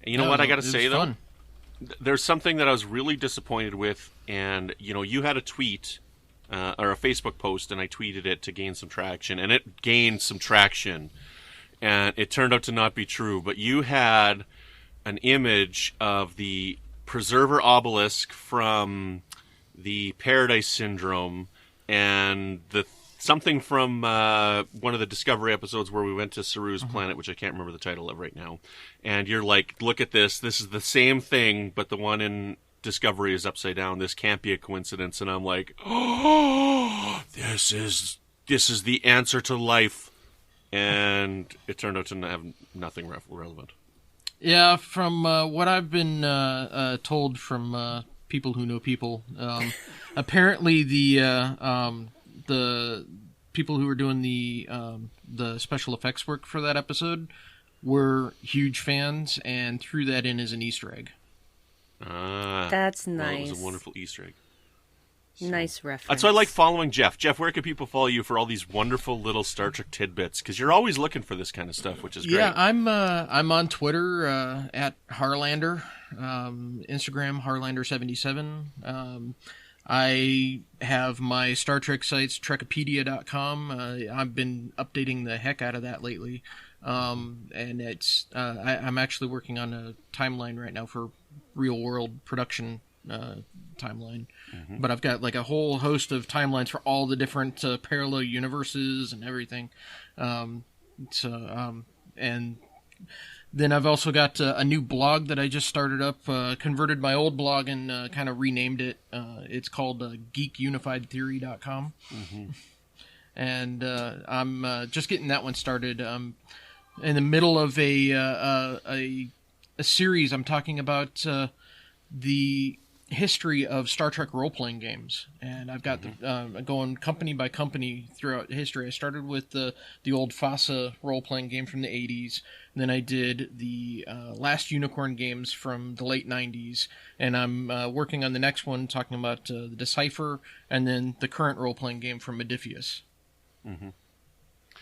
And you know what I got to say, though? There's something that I was really disappointed with, and, you know, you had a tweet... or a Facebook post, and I tweeted it to gain some traction, and it gained some traction, and it turned out to not be true, but you had an image of the preserver obelisk from the Paradise Syndrome, and the something from one of the Discovery episodes where we went to Saru's planet, which I can't remember the title of right now. And you're like, look at this. This is the same thing, but the one in Discovery is upside down. This can't be a coincidence. And I'm like, oh, this is the answer to life. And it turned out to have nothing relevant. Yeah, from what I've been told from people who know people, apparently the people who were doing the special effects work for that episode were huge fans and threw that in as an Easter egg. That's nice. Well, it was a wonderful Easter egg. So. Nice reference. That's why I like following Jeff. Jeff, where can people follow you for all these wonderful little Star Trek tidbits? Because you're always looking for this kind of stuff, which is great. Yeah, I'm on Twitter at Harlander, Instagram Harlander77. I have my Star Trek sites, Trekipedia.com. I've been updating the heck out of that lately. And it's I'm actually working on a timeline right now for real world production timeline, but I've got like a whole host of timelines for all the different parallel universes and everything. And then I've also got a new blog that I just started up, converted my old blog and kind of renamed it. It's called geekunifiedtheory.com. And I'm just getting that one started. I'm in the middle of a series. I'm talking about the history of Star Trek role-playing games, and I've got going company by company throughout history. I started with the old FASA role-playing game from the 80s, and then I did the Last Unicorn games from the late 90s, and I'm working on the next one, talking about the Decipher, and then the current role-playing game from Modiphius.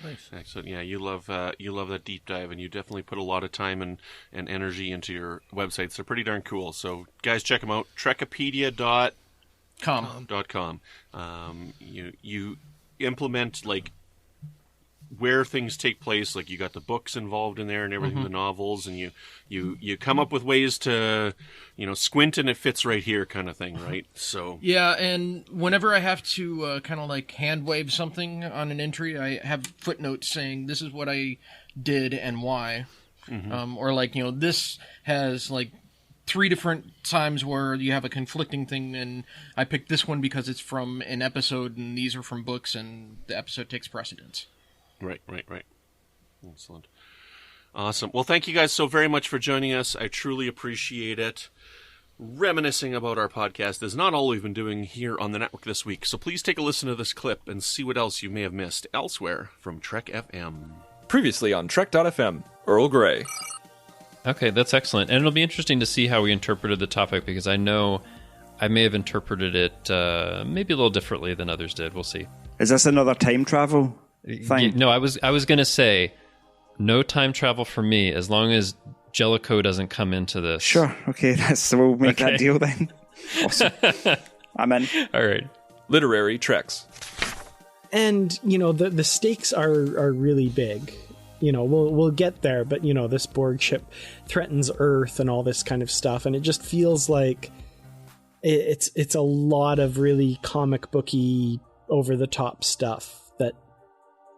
Nice. Excellent. Yeah, you love that deep dive, and you definitely put a lot of time and energy into your websites. They're pretty darn cool. So, guys, check them out. Trekipedia.com. You implement like where things take place. Like you got the books involved in there and everything, the novels, and you come up with ways to squint and it fits right here kind of thing, right? So yeah, and whenever I have to kind of like hand wave something on an entry, I have footnotes saying this is what I did and why, or like this has like 3 different times where you have a conflicting thing, and I picked this one because it's from an episode, and these are from books, and the episode takes precedence. Right. Excellent. Awesome. Well, thank you guys so very much for joining us. I truly appreciate it. Reminiscing about our podcast is not all we've been doing here on the network this week, so please take a listen to this clip and see what else you may have missed elsewhere from Trek FM. Previously on Trek.fm, Earl Grey. Okay, that's excellent. And it'll be interesting to see how we interpreted the topic, because I know I may have interpreted it maybe a little differently than others did. We'll see. Is this another time travel thing? No, I was going to say no time travel for me as long as Jellicoe doesn't come into this. Sure. Okay, so we'll make that deal then. Awesome. I'm in. All right. Literary Treks. And, the stakes are really big. We'll get there, but, this Borg ship threatens Earth and all this kind of stuff, and it just feels like it's a lot of really comic booky, over-the-top stuff that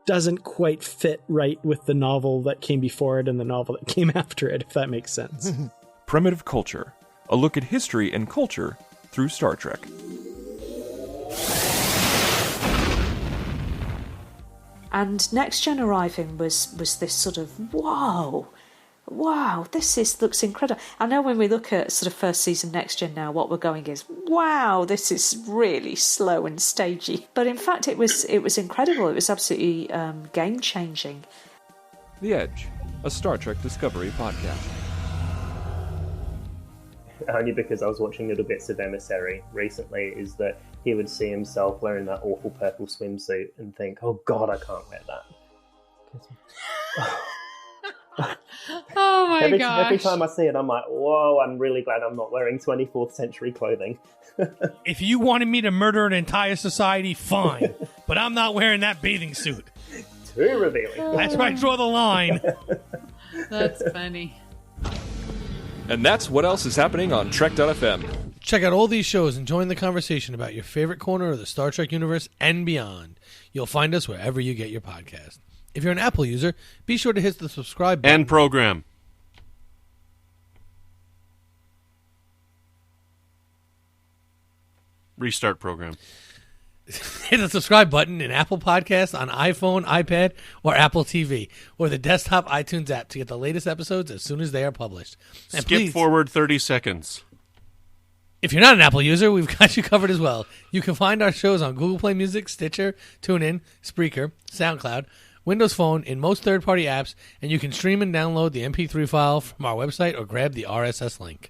doesn't quite fit right with the novel that came before it and the novel that came after it, if that makes sense. Primitive Culture, a look at history and culture through Star Trek. And Next Gen arriving was this sort of, wow, this looks incredible. I know when we look at sort of first season Next Gen now, what we're going is, wow, this is really slow and stagey. But in fact, it was incredible. It was absolutely game-changing. The Edge, a Star Trek Discovery podcast. Only because I was watching little bits of Emissary recently, is that he would see himself wearing that awful purple swimsuit and think, oh God, I can't wear that. Oh my gosh. Every time I see it, I'm like, whoa, I'm really glad I'm not wearing 24th century clothing. If you wanted me to murder an entire society, fine. But I'm not wearing that bathing suit. Too revealing. That's where I draw the line. That's funny. And that's what else is happening on Trek.fm. check out all these shows and join the conversation about your favorite corner of the Star Trek universe and beyond. You'll find us wherever you get your podcast. If you're an Apple user, be sure to hit the subscribe button. End program. Restart program. Hit the subscribe button in Apple Podcasts on iPhone, iPad, or Apple TV, or the desktop iTunes app to get the latest episodes as soon as they are published. And Skip forward 30 seconds. If you're not an Apple user, we've got you covered as well. You can find our shows on Google Play Music, Stitcher, TuneIn, Spreaker, SoundCloud, Windows Phone, in most third-party apps, and you can stream and download the MP3 file from our website or grab the RSS link.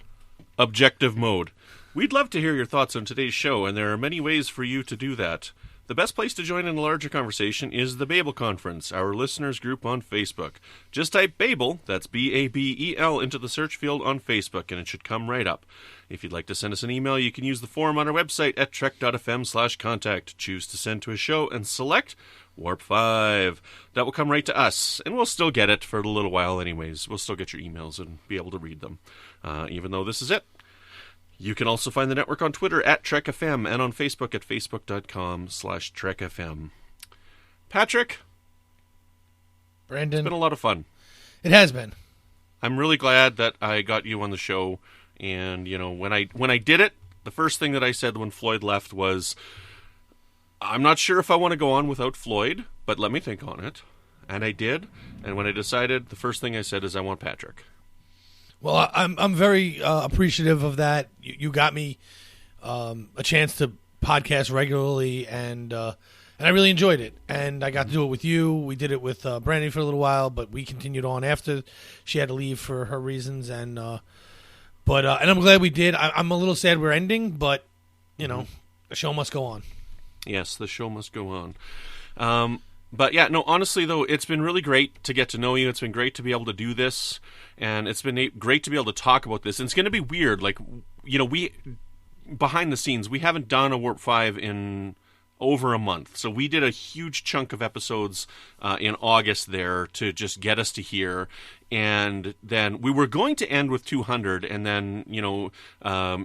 Objective mode. We'd love to hear your thoughts on today's show, and there are many ways for you to do that. The best place to join in a larger conversation is the Babel Conference, our listeners group on Facebook. Just type Babel, that's B-A-B-E-L, into the search field on Facebook, and it should come right up. If you'd like to send us an email, you can use the form on our website at trek.fm/contact. Choose to send to a show and select Warp 5. That will come right to us, and we'll still get it for a little while anyways. We'll still get your emails and be able to read them, even though this is it. You can also find the network on Twitter at TrekFM and on Facebook at facebook.com/TrekFM. Patrick? Brandon? It's been a lot of fun. It has been. I'm really glad that I got you on the show. And, you know, when I did it, the first thing that I said when Floyd left was, I'm not sure if I want to go on without Floyd, but let me think on it. And I did. And when I decided, the first thing I said is I want Patrick. Well, I'm very appreciative of that. You got me a chance to podcast regularly, and I really enjoyed it. And I got to do it with you. We did it with Brandi for a little while, but we continued on after she had to leave for her reasons. And I'm glad we did. I'm a little sad we're ending, but you know, the show must go on. Yes, the show must go on. But yeah, no, honestly though, it's been really great to get to know you. It's been great to be able to do this, and it's been great to be able to talk about this. And it's going to be weird, like, you know, behind the scenes, we haven't done a Warp 5 in over a month. So we did a huge chunk of episodes in August there to just get us to here. And then we were going to end with 200, and then, you know,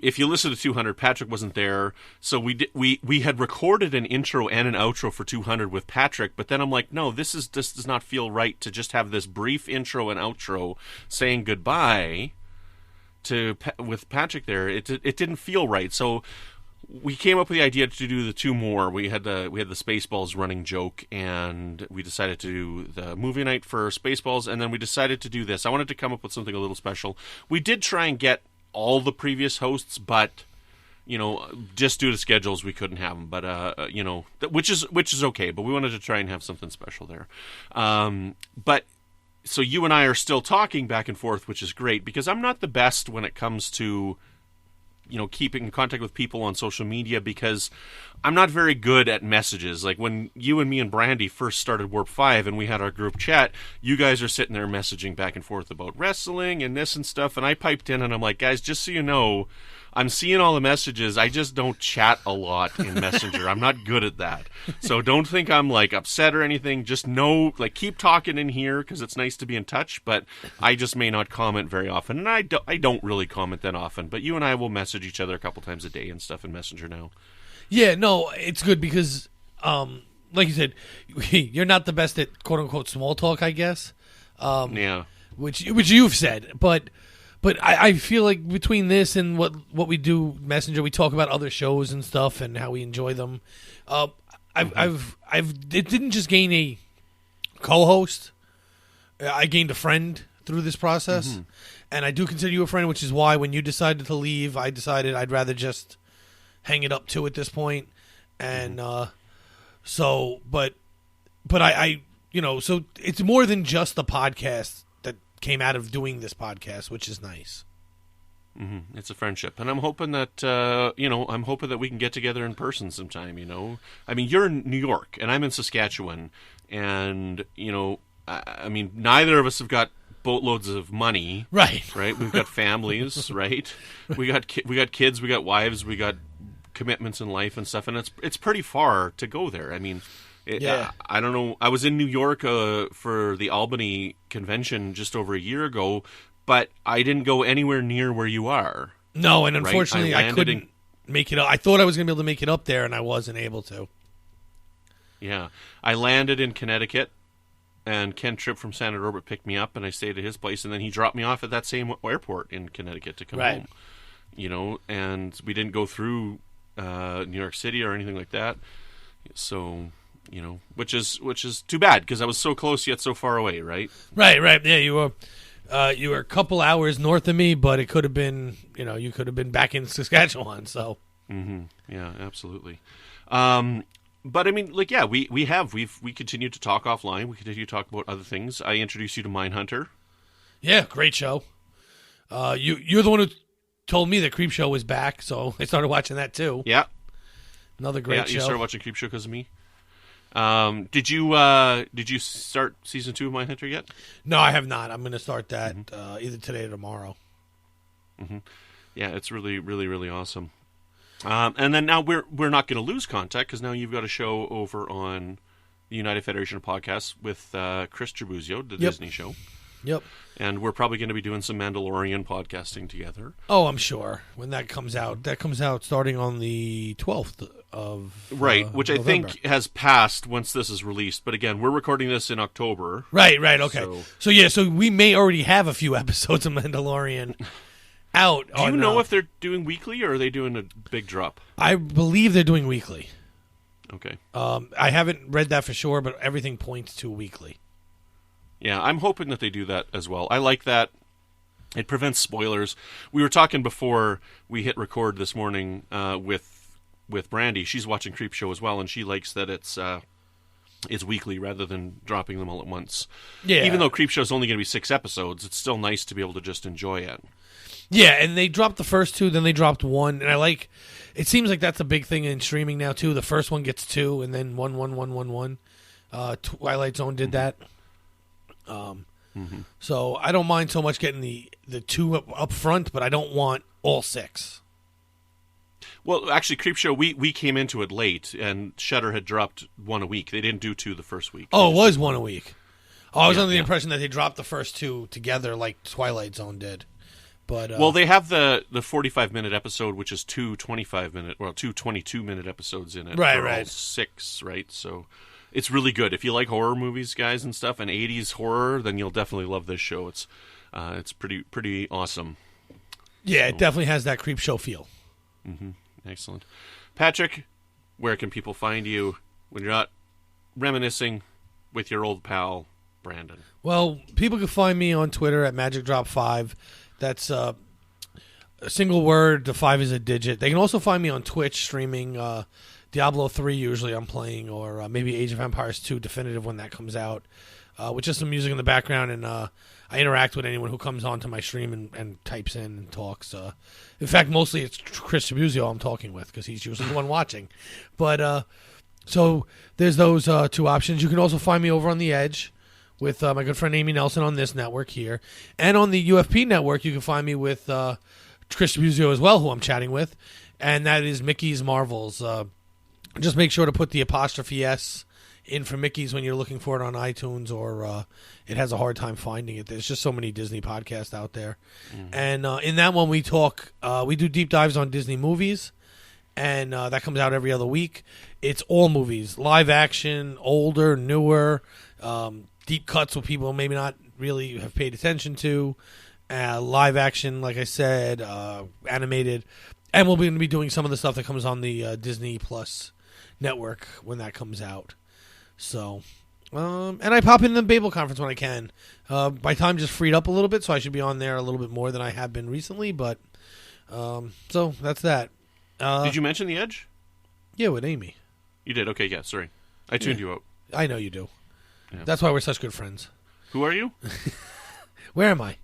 if you listen to 200, Patrick wasn't there. So we had recorded an intro and an outro for 200 with Patrick, but then I'm like, no, this does not feel right to just have this brief intro and outro saying goodbye with Patrick there. It didn't feel right. So we came up with the idea to do the two more. We had the Spaceballs running joke, and we decided to do the movie night for Spaceballs, and then we decided to do this. I wanted to come up with something a little special. We did try and get all the previous hosts, but you know, just due to schedules, we couldn't have them. But you know, which is okay. But we wanted to try and have something special there. But so you and I are still talking back and forth, which is great, because I'm not the best when it comes to, you know, keeping in contact with people on social media, because I'm not very good at messages. Like when you and me and Brandi first started Warp 5 and we had our group chat, you guys are sitting there messaging back and forth about wrestling and this and stuff, and I piped in and I'm like, guys, just so you know, I'm seeing all the messages. I just don't chat a lot in Messenger. I'm not good at that. So don't think I'm like upset or anything. Just know, like, keep talking in here because it's nice to be in touch, but I just may not comment very often. And I don't really comment that often, but you and I will message each other a couple times a day and stuff in Messenger now. Yeah, no, it's good because, like you said, you're not the best at quote-unquote small talk, I guess. Yeah. Which you've said, but I feel like between this and what we do Messenger, we talk about other shows and stuff and how we enjoy them. It didn't just gain a co-host. I gained a friend through this process, and I do consider you a friend, which is why when you decided to leave, I decided I'd rather just hang it up too at this point. And so I you know, so it's more than just the podcast that came out of doing this podcast, which is nice. It's a friendship, and I'm hoping that I'm hoping that we can get together in person sometime. You know, I mean, you're in New York and I'm in Saskatchewan, and you know, I mean, neither of us have got boatloads of money, right? We've got families, right? We got kids, we got wives, we got commitments in life and stuff, and it's pretty far to go there. I mean, I don't know. I was in New York for the Albany convention just over a year ago, but I didn't go anywhere near where you are. No, and unfortunately, I couldn't make it up. I thought I was going to be able to make it up there, and I wasn't able to. Yeah. I landed in Connecticut, and Ken Tripp from Standard Orbit picked me up, and I stayed at his place, and then he dropped me off at that same airport in Connecticut to come home. And we didn't go through New York City or anything like that. So, which is too bad, because I was so close yet so far away, right? Right. Yeah, you were a couple hours north of me, but it could have been, you could have been back in Saskatchewan. So, yeah, absolutely. But I mean, we continued to talk offline. We continue to talk about other things. I introduced you to Mindhunter. Yeah, great show. You're the one who told me that Creepshow was back, so I started watching that too. Yeah, another great show. You started watching Creepshow because of me. Did you start season 2 of Mindhunter yet? No, I have not. I'm going to start that either today or tomorrow. Yeah, it's really, really, really awesome. And then now we're not going to lose contact, because now you've got a show over on the United Federation of Podcasts with Chris Tribuzio, the Disney show. Yep. And we're probably going to be doing some Mandalorian podcasting together. Oh, I'm sure. When that comes out. That comes out starting on the 12th of which November. I think has passed once this is released. But again, we're recording this in October. Right, okay. So we may already have a few episodes of Mandalorian out. Do you know if they're doing weekly, or are they doing a big drop? I believe they're doing weekly. Okay. I haven't read that for sure, but everything points to weekly. Yeah, I'm hoping that they do that as well. I like that. It prevents spoilers. We were talking before we hit record this morning with Brandi. She's watching Creepshow as well, and she likes that it's weekly rather than dropping them all at once. Yeah. Even though Creepshow's only going to be 6 episodes, it's still nice to be able to just enjoy it. Yeah, and they dropped the first 2, then they dropped 1, and I like. It seems like that's a big thing in streaming now too. The first one gets 2, and then 1. Twilight Zone did that. So I don't mind so much getting the 2 up front, but I don't want all 6. Well, actually, Creepshow, we came into it late, and Shudder had dropped 1 a week. They didn't do 2 the first week. Oh, it was 1 a week. Oh, I was under the impression that they dropped the first 2 together like Twilight Zone did. But well, they have the 45-minute episode, which is 2 22-minute episodes in it. Right. All 6, right? So it's really good. If you like horror movies, guys, and stuff, and 80s horror, then you'll definitely love this show. It's pretty awesome. Yeah, it definitely has that Creepshow feel. Excellent. Patrick, where can people find you when you're not reminiscing with your old pal, Brandon? Well, people can find me on Twitter at MagicDrop5. That's a single word. The 5 is a digit. They can also find me on Twitch streaming Diablo 3 usually I'm playing, or maybe Age of Empires 2 Definitive when that comes out, with just some music in the background, and I interact with anyone who comes onto my stream and types in and talks. In fact, mostly it's Chris Tribuzio I'm talking with, because he's usually the one watching. But so there's those 2 options. You can also find me over on The Edge with my good friend Amy Nelson on this network here. And on the UFP network, you can find me with Chris Tribuzio as well, who I'm chatting with. And that is Mickey's Marvels. Just make sure to put the apostrophe S in for Mickey's when you're looking for it on iTunes, or it has a hard time finding it. There's just so many Disney podcasts out there. And in that one, we do deep dives on Disney movies. And that comes out every other week. It's all movies, live action, older, newer, deep cuts with people maybe not really have paid attention to, live action, like I said, animated, and we'll be doing some of the stuff that comes on the Disney Plus network when that comes out. So, and I pop in the Babel conference when I can. My time just freed up a little bit, so I should be on there a little bit more than I have been recently. But so that's that. Did you mention The Edge? Yeah, with Amy. You did? Okay, yeah, sorry. I tuned you out. I know you do. Yeah. That's why we're such good friends. Who are you? Where am I?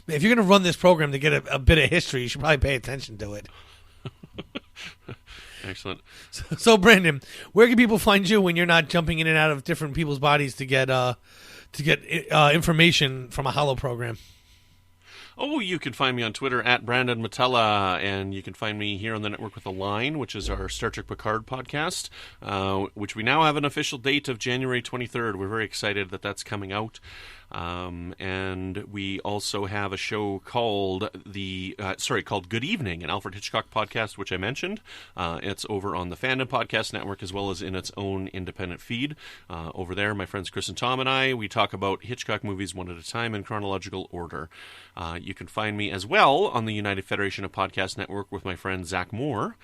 If you're going to run this program to get a bit of history, you should probably pay attention to it. Excellent. So, Brandon, where can people find you when you're not jumping in and out of different people's bodies to get information from a Holo program? Oh, you can find me on Twitter at Brandon-Mutala, and you can find me here on the network with A Line, which is our Star Trek Picard podcast, which we now have an official date of January 23rd. We're very excited that that's coming out. And we also have a show called called Good Evening, an Alfred Hitchcock podcast, which I mentioned. It's over on the Fandom Podcast Network as well as in its own independent feed. Over there, my friends Chris and Tom and I, we talk about Hitchcock movies one at a time in chronological order. You can find me as well on the United Federation of Podcast Network with my friend Zach Moore.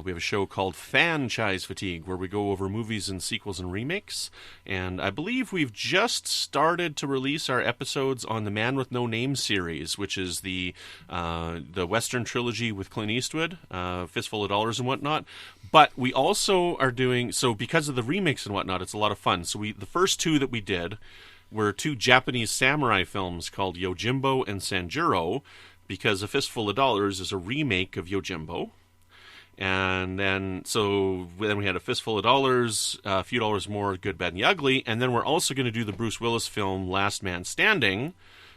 We have a show called Franchise Fatigue, where we go over movies and sequels and remakes. And I believe we've just started to release our episodes on the Man with No Name series, which is the Western trilogy with Clint Eastwood, Fistful of Dollars and whatnot. But we also are doing, so because of the remakes and whatnot, it's a lot of fun. So the first two that we did were two Japanese samurai films called Yojimbo and Sanjuro, because A Fistful of Dollars is a remake of Yojimbo. And then we had A Fistful of Dollars, A Few Dollars More, Good, Bad, and the Ugly. And then we're also going to do the Bruce Willis film Last Man Standing,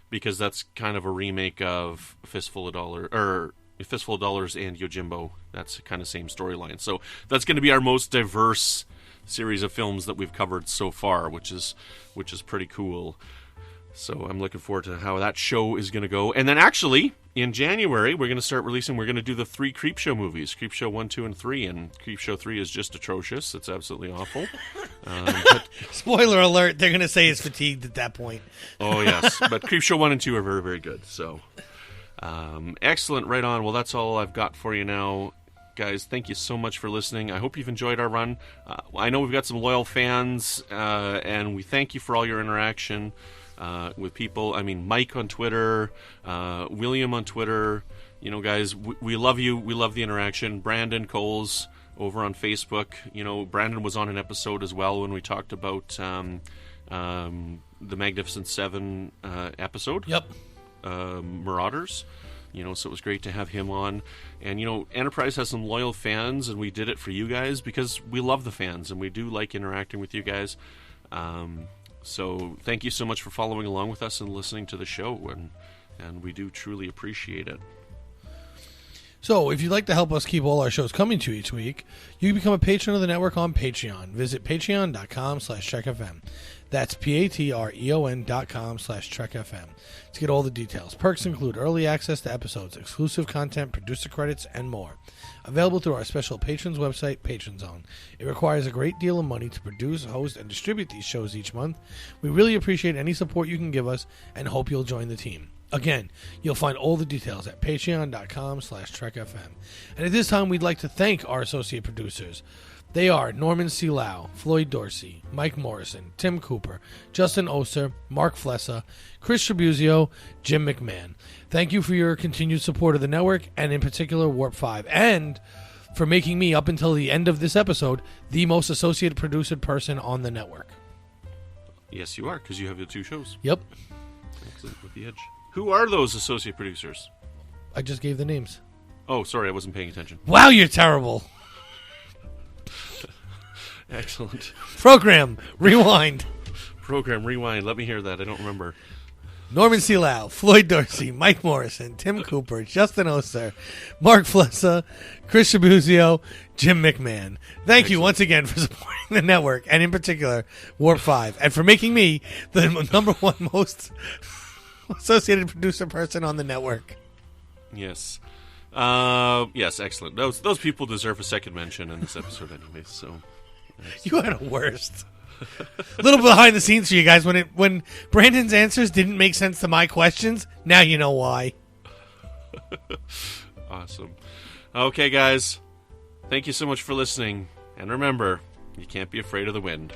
because that's kind of a remake of A Fistful of Dollars and Yojimbo. That's kind of same storyline. So that's going to be our most diverse series of films that we've covered so far, which is pretty cool. So I'm looking forward to how that show is going to go. And then actually, in January, we're going to do the 3 Creepshow movies, Creepshow 1, 2, and 3, and Creepshow 3 is just atrocious. It's absolutely awful. Spoiler alert, they're going to say it's fatigued at that point. Oh, yes. But Creepshow 1 and 2 are very, very good. So, excellent. Right on. Well, that's all I've got for you now. Guys, thank you so much for listening. I hope you've enjoyed our run. I know we've got some loyal fans, and we thank you for all your interaction with people. I mean, Mike on Twitter, William on Twitter. You know, guys, we love you. We love the interaction. Brandon Coles over on Facebook. You know, Brandon was on an episode as well when we talked about the Magnificent Seven episode. Yep. Marauders. You know, so it was great to have him on. And, you know, Enterprise has some loyal fans, and we did it for you guys because we love the fans, and we do like interacting with you guys. So thank you so much for following along with us and listening to the show, and we do truly appreciate it. So, if you'd like to help us keep all our shows coming to you each week, you can become a patron of the network on Patreon. Visit patreon.com/TrekFM. That's patreon.com/TrekFM to get all the details. Perks include early access to episodes, exclusive content, producer credits, and more. Available through our special patrons website, Patron Zone. It requires a great deal of money to produce, host, and distribute these shows each month. We really appreciate any support you can give us and hope you'll join the team. Again, you'll find all the details at patreon.com/TrekFM. And at this time, we'd like to thank our associate producers. They are Norman C. Lau, Floyd Dorsey, Mike Morrison, Tim Cooper, Justin Oser, Mark Flessa, Chris Trabuzio, Jim McMahon. Thank you for your continued support of the network, and in particular Warp 5, and for making me, up until the end of this episode, the most associate produced person on the network. Yes, you are, because you have the 2 shows. Yep. Excellent, with the edge. Who are those associate producers? I just gave the names. Oh, sorry, I wasn't paying attention. Wow, you're terrible. Excellent. Program Rewind. Let me hear that. I don't remember. Norman C. Lau, Floyd Dorsey, Mike Morrison, Tim Cooper, Justin Oser, Mark Flessa, Chris Trabuzio, Jim McMahon. Thank you once again for supporting the network, and in particular Warp 5, and for making me the number 1 most associated producer person on the network. Yes. Yes, excellent. Those people deserve a second mention in this episode anyway, so... You are the worst. A little behind the scenes for you guys. When Brandon's answers didn't make sense to my questions, now you know why. Awesome. Okay, guys. Thank you so much for listening. And remember, you can't be afraid of the wind.